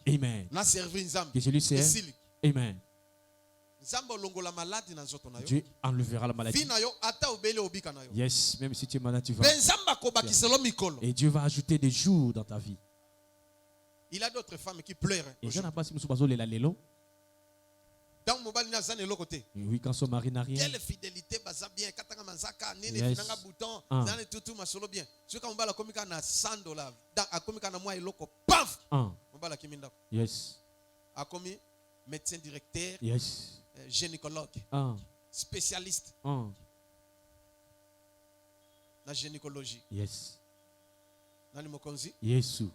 Amen. Que je lui sers. Amen. Dieu enlèvera la maladie. Yes, même si tu es malade, tu vas. Et Dieu va ajouter des jours dans ta vie. Il y a d'autres femmes qui pleurent. Et je n'ai pas si nous sommes oui, quand son mari n'a rien. Quelle fidélité, bien. Yes. Yes. Médecin directeur, yes. gynécologue, spécialiste la gynécologie. Yes. Nani mokonzi? Yesu.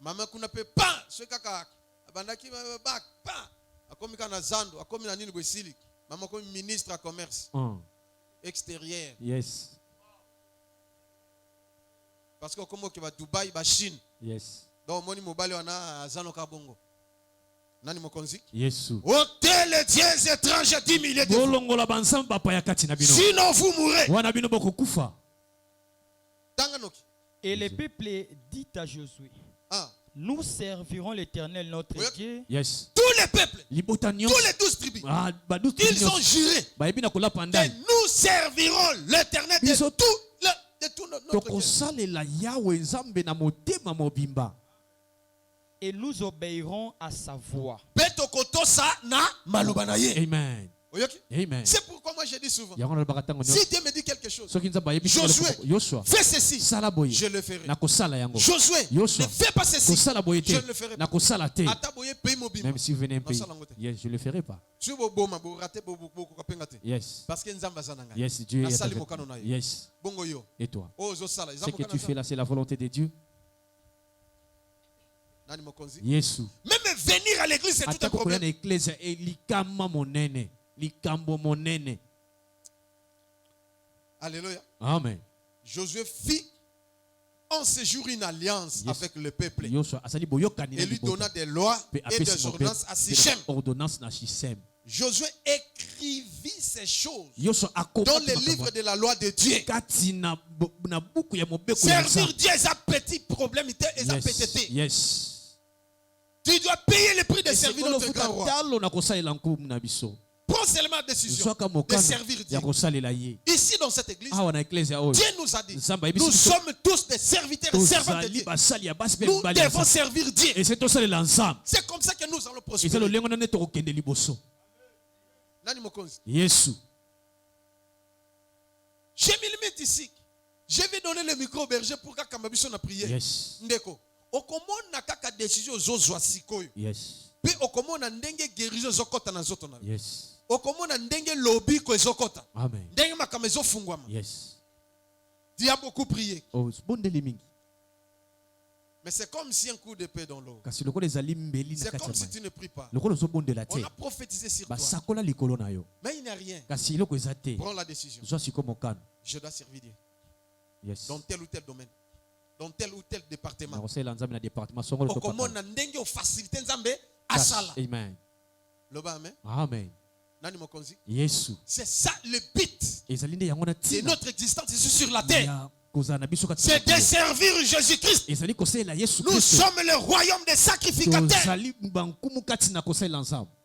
Mama kuna pe pa ce kaka abandaki ba pa akomi kana zando akomi na nini bwesili mama komi ministre à commerce extérieur. Yes. Parce que comme que va Dubaï ba Chine. Yes. Donc moni mobali wana zano ka bongo. Nani mokonzi? Yesu. Ôtez les dieux étrangers du milieu de vous. Sinon vous mourrez. Wana bino boko kufa. Tanganoki. Et le peuple dit à Josué, nous servirons l'Éternel notre Dieu. Yes. Tous les peuples, tous les 12 tribus, ils ont juré que nous servirons l'Éternel de tout notre cœur. Et nous obéirons à sa voix. Amen. Amen. C'est pourquoi moi je dis souvent, si Dieu me dit quelque chose, Josué, fais ceci, je le ferai. Josué, ne fais pas ceci, je ne le ferai pas. Même si vous venez un pays, yes, je ne le ferai pas. Yes. Parce que yes, Dieu est avec nous. Yes. Et toi, ce que tu fais là, c'est la volonté de Dieu. Yesu. Même venir à l'église, c'est tout un problème. Alléluia. Amen. Josué fit en ce jour une alliance avec le peuple. Et lui donna des lois et des ordonnances à Sichem. Josué écrivit ces choses dans les livres de la loi de Dieu. Servir Dieu est un petit problème. Yes. Tu dois payer le prix de servir notre grand roi. Prends seulement la décision de servir Dieu. Ici dans cette église, Dieu nous a dit, nous sommes tous des serviteurs et servants de Dieu. Nous devons servir Dieu. C'est comme ça que nous allons prospérer. Yesu. J'ai mis le limite ici. Je vais donner le micro au berger pour qu'Akambabisson a prié. Yes. Ndeko. Okomona kaka décision zozwa sikoyo. Yes. Pe okomona ndenge guérison zokota na zoto na. Yes. Okomona ndenge lobby ko ezokota. Amen. Ndenge makama ezofungwama. Yes. Dieu a beaucoup prié. Oh, mais c'est comme si un coup de paix dans l'eau. C'est comme si tu ne pries pas. On a prophétisé sur toi. Mais il n'y a rien. Prends la décision. Je dois servir Dieu. Yes. Dans tel ou tel domaine. dans tel ou tel département. Amen. Amen. Amen. C'est ça le but de notre existence ici sur la terre. C'est de servir Jésus-Christ. Nous sommes le royaume des sacrificateurs.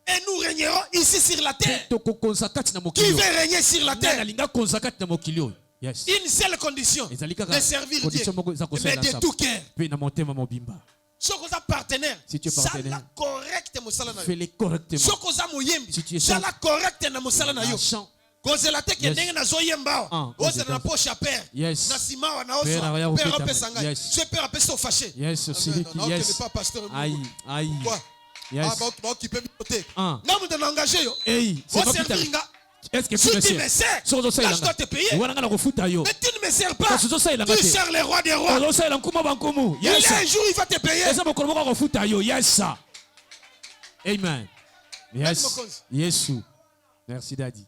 Et nous régnerons ici sur la terre. Qui veut régner sur la terre? Une seule condition, de servir Dieu, mais de tout cœur. Si vous êtes partenaire, ça la correcte fais les correctement. Si vous êtes moyembi, ça la correcte na musala na yo. Kozela te ke ndenge na zoyemba. Oza na poche à père. Na sima na ozo. Père apesanga. Ce père apesa fâché. Yes, aussi. Yes. Pas pasteur. Aïe, aïe. Quoi? Yes. Ah, bah occuper côté. Ngamu de engagé yo. Hey, c'est pas qui est-ce que tu me sers? Je dois te payer. Mais tu ne me sers pas. Tu sers le roi des rois. Il y a un jour, il va te payer. Yes. Amen. Yes. Yes. Merci, Daddy.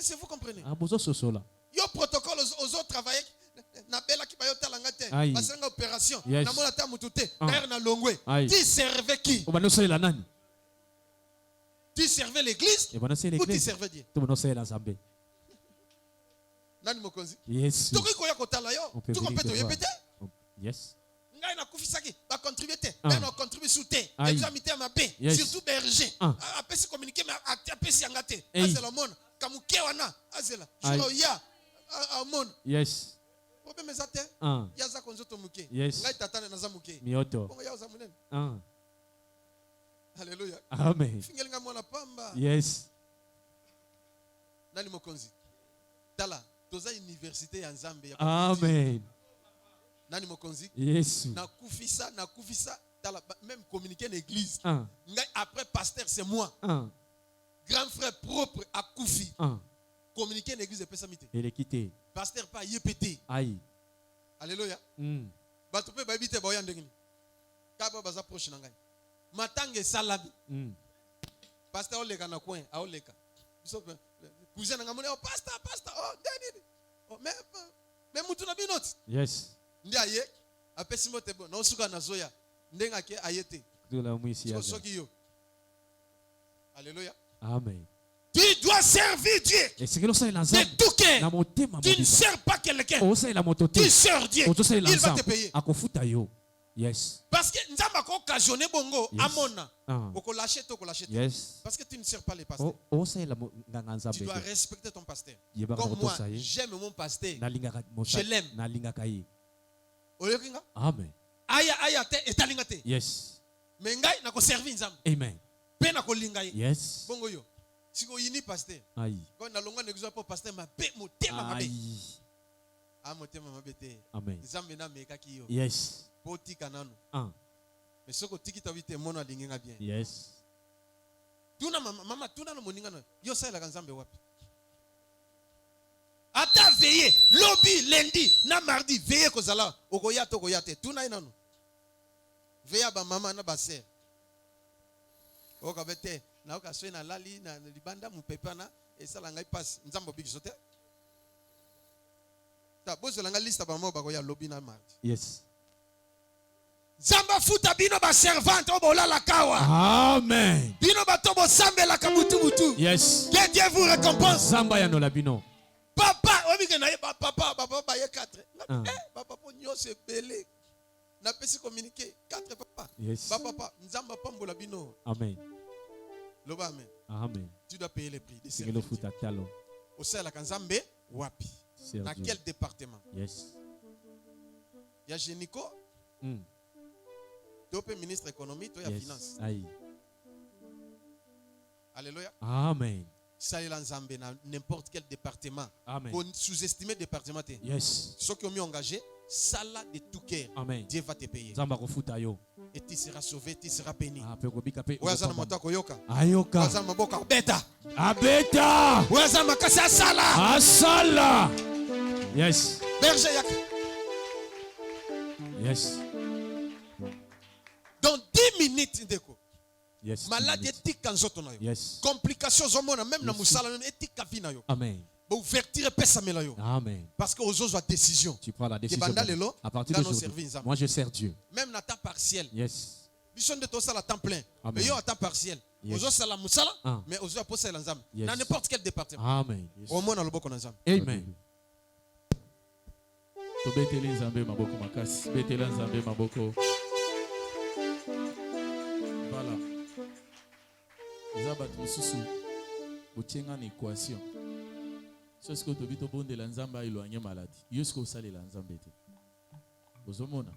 Si vous comprenez. Yo protocole aux autres travailleurs. Na bela ki bayo talangate. Basanga opération. Na mona ta mutute. Père na longwe. Tu servais qui? Tu servais l'église ou tu servais Dieu? Nani mokonzi? Yes. Toki koya kotala yo. Tu peux te répéter? Yes. Ngai na kufisaki ba contribuer te. Na contribuer sous te. Les amitiés ma paix. Surtout berger. Apesi communiquer mais apesi ngate. Azela mona. Kamuke wana. Azela. Juro ya. Amon. Yes. Problème ezate. Yaza konzoto muke. Yes. Ngai tatane na zamuke. Mioto. Bongo ya zamunene. Alléluia. Amen. Yes. Nani mokonzi. Tala, toza université ya Nzambe. Amen. Nani mokonzi. Yes. Na kufisa. Tala, même communiquer l'église. Après pasteur, c'est moi. Grand frère propre à Koufi. Communiquer l'église de Pessamite. Il est quitté. Pasteur pas yépété. Aïe. Alléluia. Batope babite boya ndengini. Kaba baza proche nangai. Matange salabi. Pasteur oleka na coin, a oleka. Cousin nga mone pasteur, oh deni. Oh mais mutu na binot. Yes. Ndi aye, apesi mote bon, na suka na zoya. Ndenga ke ayete. Dola mwisi ya. Soki yo. Alléluia. Amen. Tu dois servir Dieu de tout cœur. Tu ne sers pas quelqu'un. Tu sers Dieu. Il va te payer. Yes. Parce que nous avons occasionné bongo amona. Oko lâcher to ko lâcher. Yes. Parce que tu ne sers pas les pasteurs. Tu dois respecter ton pasteur. Comme moi, j'aime mon pasteur. Je l'aime. Amen. Aya te etalinga te. Yes. Mais ngai na ko servir nzambe. Amen. Pe na ko linga ye. Yes. Bongo yo. Siko yini pasteur. Aïe. Quand na longa n'existe pas pasteur ma pe motema mabe. Motema mabe te. Amen. Nzambe na meka ki yo. Yes. Poti kananu. Mais ce que tiki ta vite mono alinga bien. Yes. Tuna mama tuna no moninga no. Yo sa la kanzambe wapi. Ata veiller lobby lundi na mardi veiller kozala okoya to koyate tuna inano. Veiller ba mama na ba sœur. Okabete na okaswe na lali na libanda mu pepana esala ngai passe nzambo bikisote. Ta bozo la liste ba mama ba koya lobby na mardi. Yes. Zamba futa bino ba servante obola la kawa. Amen. Bino ba tobo sambe la kabutu butu. Yes. Que Dieu vous récompense. Zamba ya no la bino. Papa, obi na papa ye 4. Papa po nyo se belé. Na pesi communiquer 4 papa. Yes. Papa, nzamba pambola bino. Amen. Loba amen. Amen. Tu dois payer les prix de servir. Le futa talo. Au sein la kanzambe wapi. Dans quel département? Yes. Ya Génico. Tu es ministre économique, tu es finance. Aïe. Alléluia. Amen. Ça est l'ensemble dans n'importe quel département. Amen. Pour sous-estimer le département. Yes. Ceux qui ont mis engagé, ça là de tout cœur. Amen. Dieu va te payer. Et tu seras sauvé, tu seras béni. Ouazana motako yoka. Ayoka. Ouazana maboka beta. Abeta. Ouazana makasa asala. Asala. Yes. Berger yak. Yes. Dans 10 minutes ndeko. Yes. Maladie éthique en zoto na yo. Yes. Complications au monde même na musala même éthique kafina yo. Amen. Amen. Parce que aux autres décision. Tu prends la décision. À partir d'aujourd'hui, moi je sers Dieu. Même à temps partiel. Yes. Mission de toi, ça à temps plein. Mais yo à temps partiel. Aux autres, ça la moussala. Mais aux autres, c'est l'ensemble. Dans n'importe quel département. Amen. Au moins, dans le bon ensemble. Amen. Tobeteli Nzambe maboko makasi. Betela Nzambe maboko. Voilà. Zabat mususu. Botienga na équation. C'est ce que tu bito bonde la Nzamba éloigner maladie. Yosko sale la Nzambe te. Bozomona.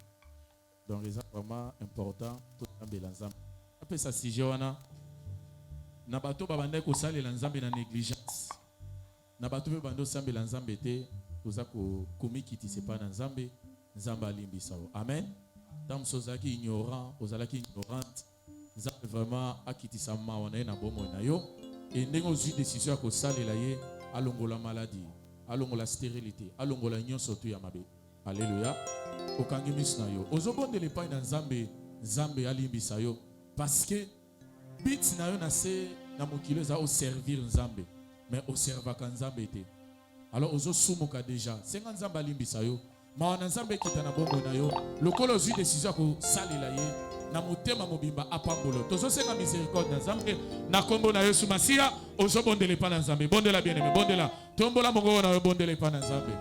Donc c'est vraiment important pour Nzambe la Nzamba. Après ça si Joana na bato babanda ko sale la Nzambe na négligence. Na bato be bando sambe la Nzambe te. Oza ko komikiti c'est pas na Nzambe. Nzamba limbisa. Amen. Tam sozaki ignorant, ozalaki ignorante. Nzambe vraiment akitisa mawana na bomo na yo. Et ndenge ozui décision ko sale la ye alongola maladie, alongola stérilité, alongola nyonso tu ya mabe. Alléluia. Okangi misna yo. Ozobondele pa na Nzambe, Nzambe alimbisa yo parce que bit na yo na se na mokilo za au servir Nzambe, mais au servaka Nzambe te. Alors ozo sumoka déjà. Senga Nzambe alimbisa yo. Ma na Nzambe kita na bongo na yo. Lokolo ozui décision ko sale la ye. Na motema mobimba apambolo tozo senga miséricorde na Nzambe na kombo na Yesu Masia ozo bondele pa na Nzambe bondela bien aimé bondela tombola mongo na bondele pa na Nzambe.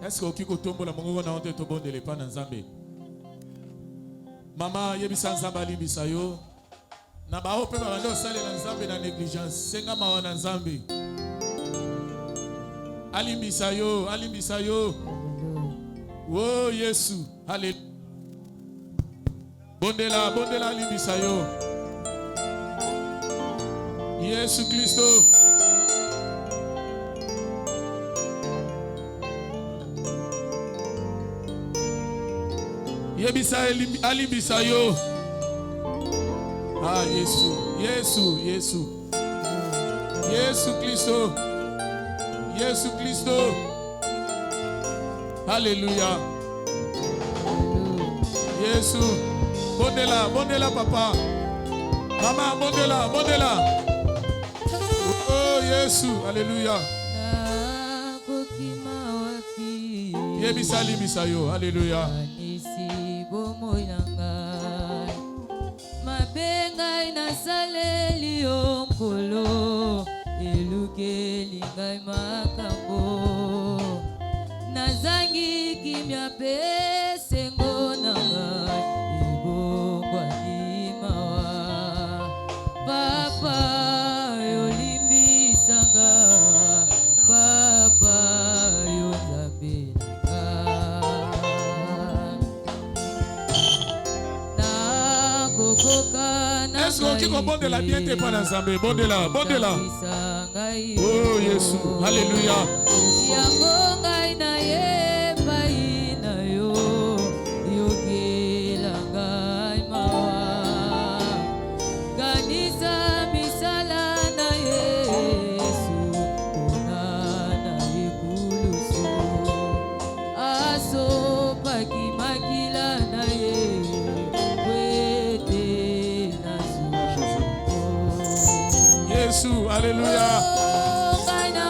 Est-ce que okiko tombola mongo na honte to bondele pa na Nzambe? Mama yebisa Nzambe alimbisa yo na ba ope ba ndo sale na Nzambe na négligence senga mawa na Nzambe. Alimbisa yo, alimbisa yo. Oh Yesu, alléluia. Bondela, bondela alimbisa yo. Yesu Kristo. Yebisa alimbisa yo. Ah Yesu, Yesu, Yesu. Yesu Kristo. Jésus Christ. Alléluia. Jésus. Bondela, bondela papa. Maman, bondela, bondela. Oh Jésus. Alléluia. Yebisa libisa yo. Alléluia. Mabenga inasaleli onkolo. Eluke lingai makambo nazangi kimya pese ngonanga ibongwa limawa papa yolimbisanga papa yozabelanga na kokoka na est-ce que tu comprends de la bienté par Nzambe bondela bondela. Oh Yesu, alléluia. Yango ngai na yeba ina yo yogela ngai mawa kanisa misala na Yesu na ekulusu aso paki makila na ye wete na Yesu, alléluia. Baina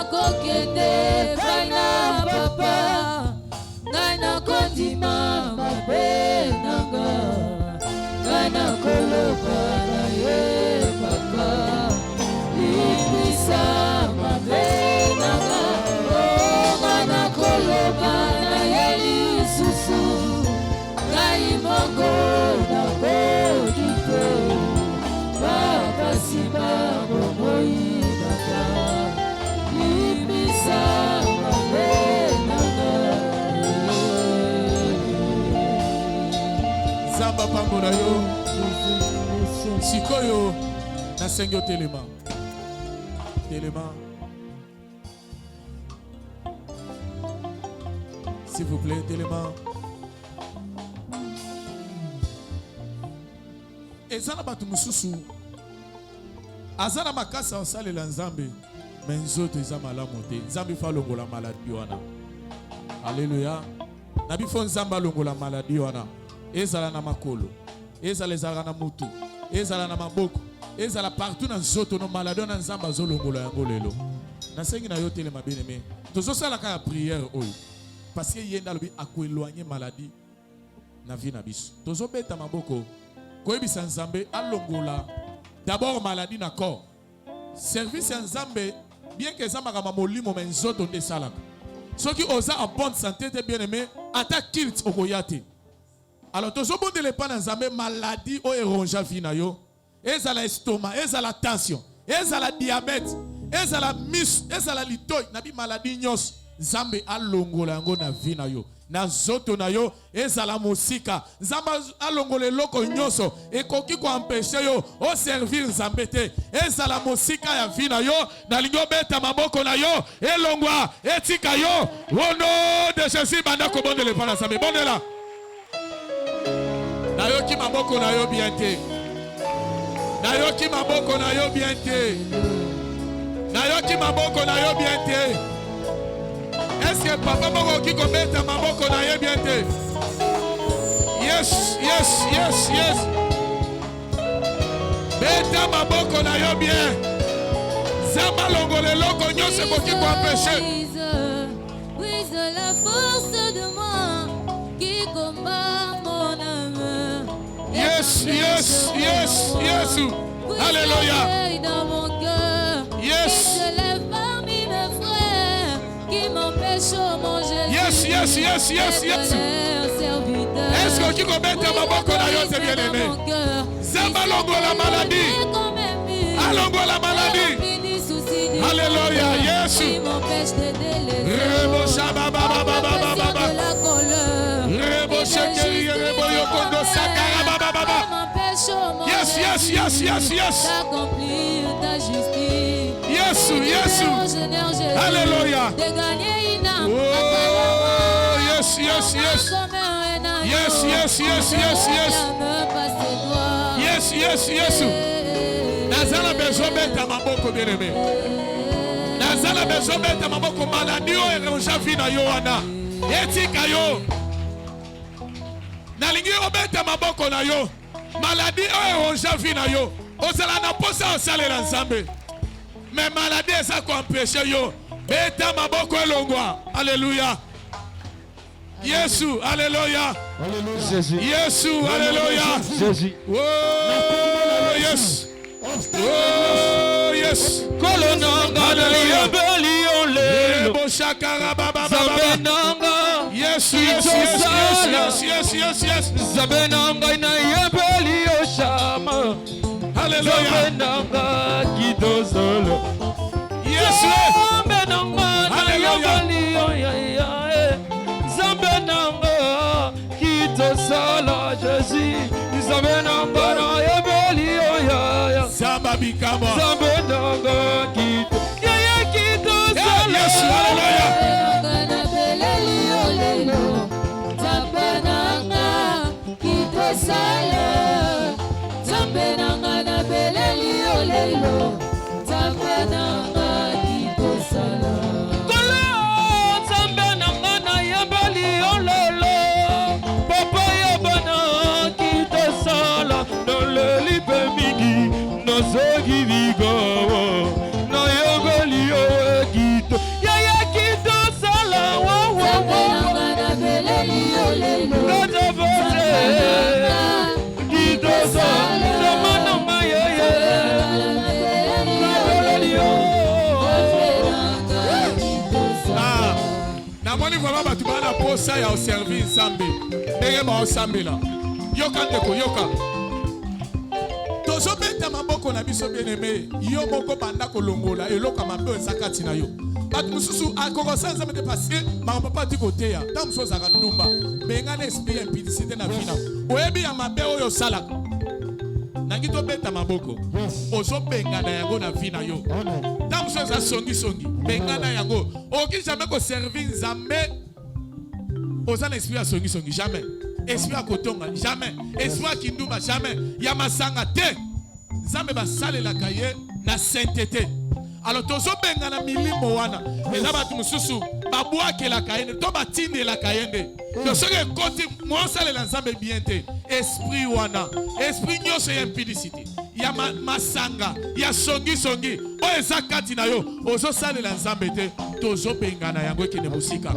papa Gana kondima mabenanga Gana koloba na ye papa Likwisa mabenanga Gana koloba na ye lisusu Gai mongo na kodite Papa sima bomoi baka Zamba pambona yo sikoyo na sengyo telema s'il vous plaît telema ezana batu mususu azana makasa osalela Nzambe mais nzoto eza malamu te Nzambe fa longola maladie wana. Alléluia. Nabi fo Nzambe alongola maladie wana ezala na makolo ezala na mutu ezala na maboko ezala partout na nzoto no malade na nzamba zolongola yango lelo nasengi na yo telema bien-aimé tozosala ka prière oyo parce que yenda lobi akoéloigner maladie na vie na biso tozobeta maboko koyebisa nzambe alongola d'abord maladie na corps service ya nzambe bien que ezamaka molimo mais nzoto nde salaka soki oza en bonne santé te bien-aimé ata kilt okoyate alors tozobondele pa na nzambe maladie o eronge vie na yo ezala estomac ezala tension ezala diabète ezala mis ezala litoi na bi maladie nyos nzambe alongola yango na vie na yo na nzoto na yo ezala mosika nzambe alongola eloko nyonso ekoki koempêche yo o servir nzambe te ezala mosika ya vie na yo nalingi obeta maboko na yo elongwa etika yo au nom de Jésus banda kobondela pa na nzambe bondela nayoki maboko na yo bien te nayoki maboko na yo bien te nayoki maboko na yo bien te. Est-ce que papa moko ki kometa maboko na ye bien te? Yes, yes, yes, yes. Beta maboko na yo bien. Zamba longole loko nyose koki ko empêcher. Brise la force de moi qui combat mon âme. Yes, yes, yes, yes. Alléluia. Dans mon cœur. Yes. Yes, yes, yes, yes, yes. Est-ce que tu peux mettre ma boko na yo c'est bien aimé? Zamba longo la maladie. Alongo la maladie. Alléluia, yes. Rebo shaba baba baba baba. Rebo shekeri rebo yokondo sakara baba baba. Yes, yes, yes, yes, yes. Yes, yes. Alléluia. Oh, yes, yes, yes. Yes, yes, yes, yes, yes. Yes, yes, yes. Nazala besoin beta maboko bien-aimé. Nazala besoin beta maboko maladie o eronja vie na yo wana. Etika yo. Nalingi obeta maboko na yo. Maladie o eronja vie na yo. Ozala na posa osalela nzambe. Mais maladie eza ko empêcher yo. Beta maboko elongwa. Alléluia. Yesu, alléluia. Jésus. Yesu, alléluia. Jésus. Oh, yes. Oh, yes. Kolonanga Alléluia. belio Bon shakara baba baba. Zabenanga. Yes, yes, yes, yes, yes, yes, yes. Zabenanga na yebelio shama. Alléluia. Zabenanga kidozolo. Yes. Zabenanga na yebelio ya ya. Zabenanga kidozolo Jésus. Zabenanga na yebelio ya ya. Zamba bikama. Zabenanga kido ya ya kidozolo. Yes, alléluia. Zogi vigo no yogoli o kito ya ya kito sala wa wa wa na beleli o lelo no javote kito sala no mano maye na beleli o na moni vraiment batu bana posa ya o servir nzambe ndenge ba osambela yoka ndeko yoka tozobeta maboko na biso bien-aimé yo moko banda kolongola eloko mabe ezakati na yo bato mosusu akokosa nzambe te parce que makambo mpo ati koteya ntango mosusu ozalaka ndumba benga na esprit ya impudicité na vina oyebi ya mabe oyo osalaka nangi tobeta maboko ozobengana yango na vi na yo ntango mosusu eza songisongi bengana yango okoki jamais koservir nzambe oza na esprit ya songisongi jamais esprit ya kotonga jamais esprit ya kindumba jamais ya masanga te nzambe basalelaka ye na sainteté alors tozobengana milimo wana eza bato mosusu babwakelaka ye nde to batindelaka ye nde to soki ekoti mwasalela nzambe bien te esprit wana esprit nyonso ya impudicité ya masanga ya songi oyo eza kati na yo ozosalela nzambe te tozobengana yango ekende mosika.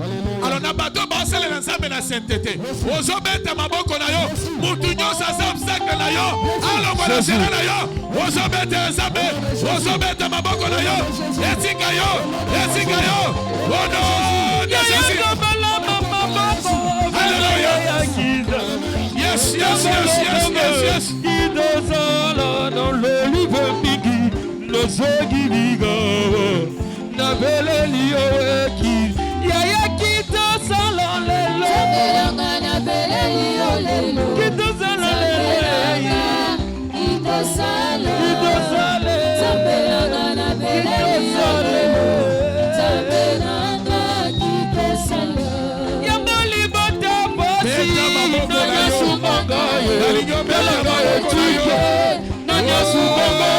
Alors na bato baosalela nzambe na sainteté ozobeta maboko na yo mutu nyonso aza obstacle na yo alongola nzela na yo ozobeta nzambe ozobeta maboko na yo etika yo ono Jésus. Alléluia. Yes. Dans l'olive migi, le zogiviga, na belle lioeki, yaya kita salon lelo, na belle lio kita salon lelo, kita salon, na belle lio yambali bata bosi, na sumbanga ye, Nanya Subanga,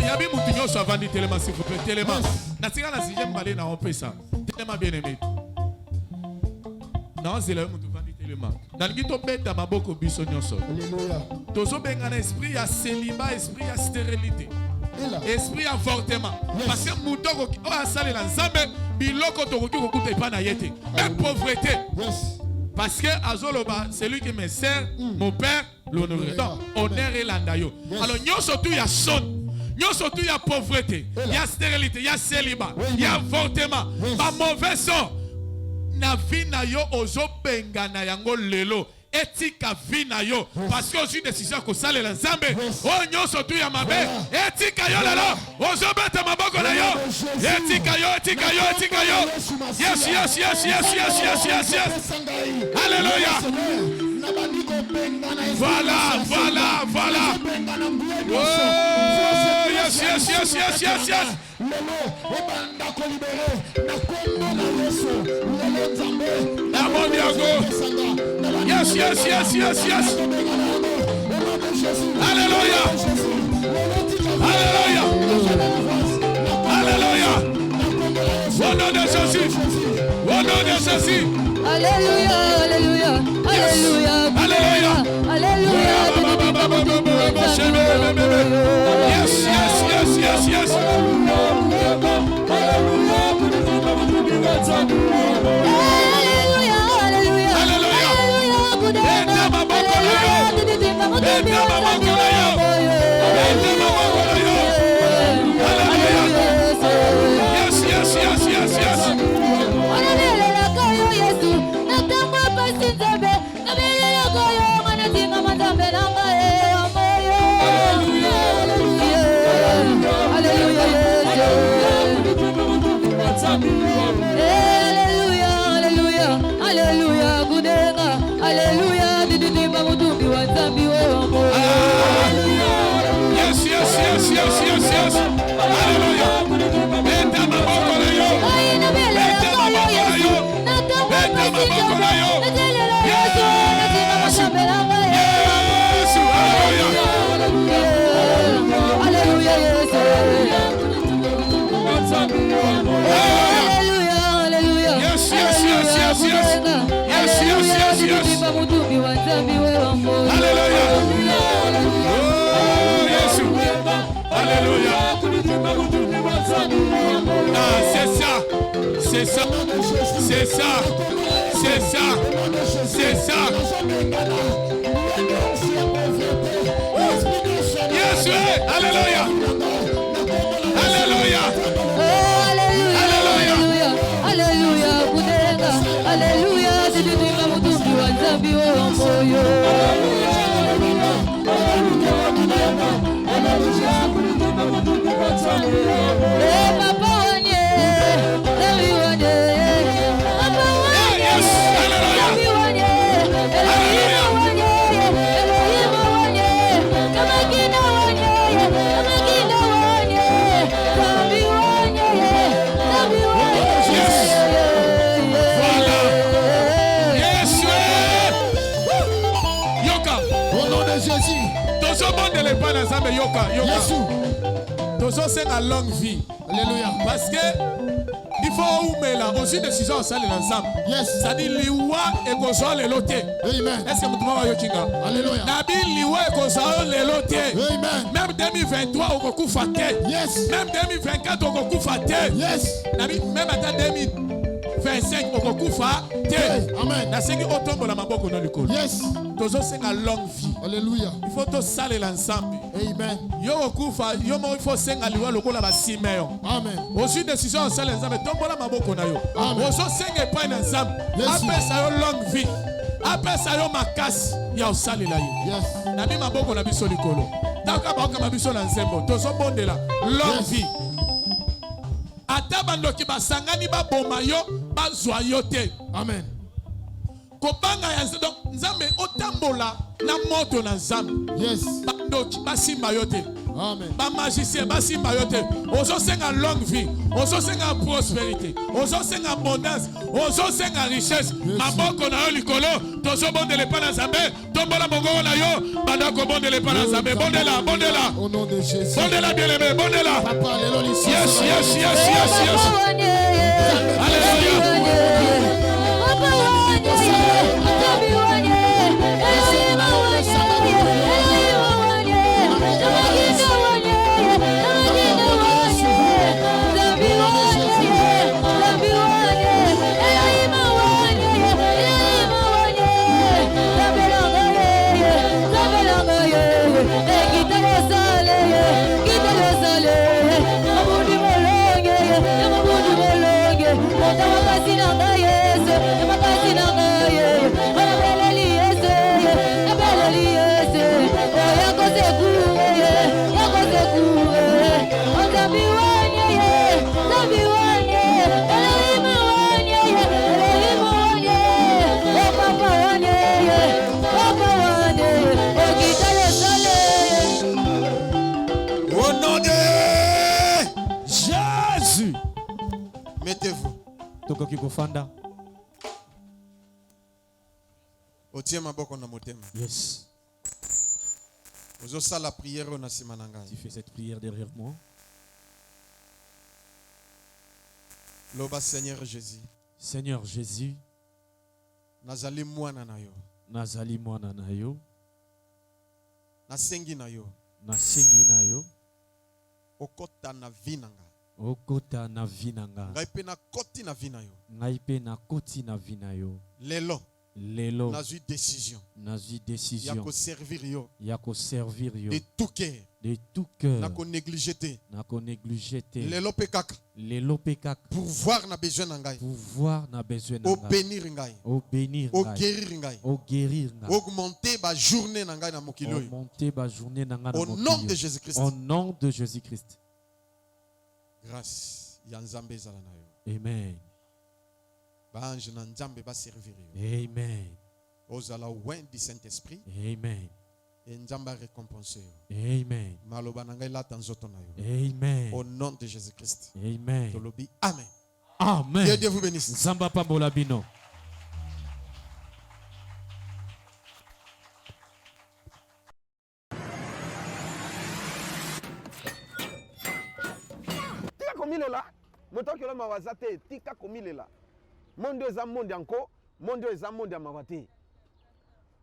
Yabi Moutinho soit vendu tellement s'il vous plaît, tellement. Natika na sixième balai na on peut ça. Tellement bien aimé. Non, c'est là où tu vendu tellement. Dans le to beta maboko biso nyonso. Alléluia. Tozo benga na esprit ya célibat, esprit ya stérilité. Esprit avortement. Parce que moutoko o asale la nzambe biloko tokoki kokuta epa na yete. La pauvreté. Parce que Azoloba, celui qui me sert, mon père l'honorerait. Donc, honneur et landayo. Alors, nous surtout, il y a son. Nous surtout, il y a pauvreté. Il y a stérilité. Il y a célibat. Il y a avortement. Pas mauvais son. Na vie na yo ozo benga na yango lelo. Etika vie na yo. Parce que j'ai une décision que ça les nzambe. Oh, nous surtout, il y a ma belle. Etika yo lelo. Ozo bete maboko na yo. Etika yo. Yes. Alléluia. Voilà. Oh, yes. Yes. Alléluia. Au nom de Jésus. Alléluia. Yes. Yes. Alléluia. Oh, Jésus. Alléluia. Ah, c'est ça. C'est ça. C'est ça. C'est ça. C'est ça. Yes, oui. Alléluia. Alléluia. Alléluia. Alléluia. Alléluia. C'est du Mamutumbi wa Nzambi wa moyo. Papa wanye, Elohim wanye, Papa wanye, Elohim wanye, Elohim wanye, Elohim wanye, Kamakina wanye, Kamakina wanye, Nzambi wanye, Nzambi wanye. Voilà. Yes, Yoka. Au nom de Jésus. Tous au monde de l'épaule ensemble, Yoka. Tous c'est la longue vie. Alléluia. Parce que il faut oumela aussi décision ensemble ensemble. Yes. Ça dit liwa et kozo le lote. Amen. Est-ce que vous trouvez yokinga? Alléluia. Nabi liwa et kozo le lote. Amen. Même 2023 au koku faté. Yes. Même 2024 au koku faté. Yes. Nabi même à 2025 au koku faté. Amen. Na sengi otombo la maboko na likolo. Yes. Tozo c'est la longue vie. Alléluia. Il faut to saler l'ensemble. Amen. Yo okufa yo mo il faut senga liwa lokola ba simeyo. Amen. Aussi décision en salle ensemble tombola maboko na yo. Oso senga pa ensemble. Après ça yo longue vie. Après ça yo makasi ya osalela yo. Yes. Na bi maboko na biso likolo. Taka ba ka biso na nzembo. Tozo bondela longue vie. Ata bandoki basangani ba boma yo bazwa yo te. Amen. Kobanga ya nzambe otambola na moto na nzambe. Yes. Bandoki basimba yo te. Amen. Ba magicien basimba yo te. Ozo senga longue vie, ozo senga prospérité, ozo senga abondance, ozo senga richesse. Maboko na yo likolo, tozo bondele pa na nzambe, tombola bongo na yo, bandako bondele pa na nzambe, bondela, bondela. Au nom de Jésus. Bondela bien-aimé, bondela. Papa, alléluia. Yes, yes, yes, yes, yes. Alléluia. Yes. Tu fais cette prière derrière moi. Loba Seigneur Jésus. Seigneur Jésus. Nazali mwana na yo. Nazali mwana na yo. Nasengi na yo. Nasengi na yo. Okota na vinanga. Okota na vinanga. Ngai pe na koti na vina yo. Ngai pe na koti na vina yo. Lelo. Lelo. Nazui décision. Nazui décision. Yako servir yo. Yako servir yo. De tout cœur. De tout cœur. Nako négliger te. Nako négliger te. Lelo pe kaka. Lelo pe kaka. Pouvoir na besoin na ngai. Pouvoir na besoin na ngai. O bénir ngai. O bénir ngai. O guérir ngai. O guérir ngai. Augmenter ba journée na ngai na mokili oyo. Augmenter ba journée na ngai na mokili. Au nom de Jésus-Christ. Au nom de Jésus-Christ. Grâce ya nzambe ezala na yo. Amen. Ba ange na nzambe ba servir yo. Amen. Ozala oin du Saint-Esprit. Amen. Et nzamba récompenser yo. Amen. Maloba na ngai lata nzoto na yo. Amen. Au nom de Jésus-Christ. Amen. Tolobi amen. Amen. Que Dieu vous bénisse. Nzamba pambola bino. Tika komilela moto kelo mawaza te tika komilela monde eza monde yanko monde eza monde ya mawa te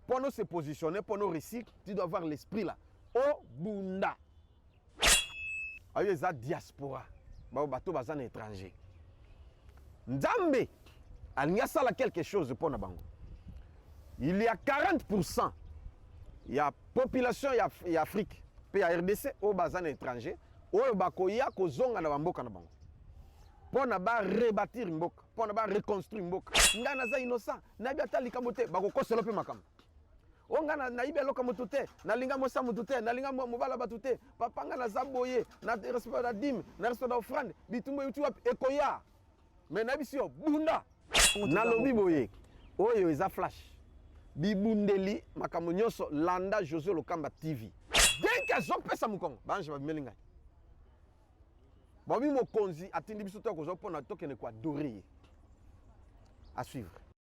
pour nous se positionner, pour nous réussir, tu dois avoir l'esprit là. Oh, bunda. Ayo eza diaspora. Bato bazana étranger. Nzambe, alinga sala quelque chose pour na bango. Il y a 40%. Il y a population ya Afrique, puis ya RDC au bazana étranger, au bakoya ko zonga na bamboka na bango. Pour na ba rebâtir mboka, pour na ba reconstruire mboka. Ngana za innocent, na biata likamote, bako koselo pe makam. Onga na ibe loka mutute, na linga mosa mutute, na linga mobala batute, papanga na zaboye, na respect da dim, na respect da offrande, bitumbo yutu ekoya. Mais na bisio bunda. Na lobi boye. Oyo eza flash. Bibundeli makambo nyonso landa José Lokamba TV. Dès que zo pesa mukongo, banje ba melinga. Babi mokonzi atindi biso to ko zo pona tokene kwa doré. À suivre.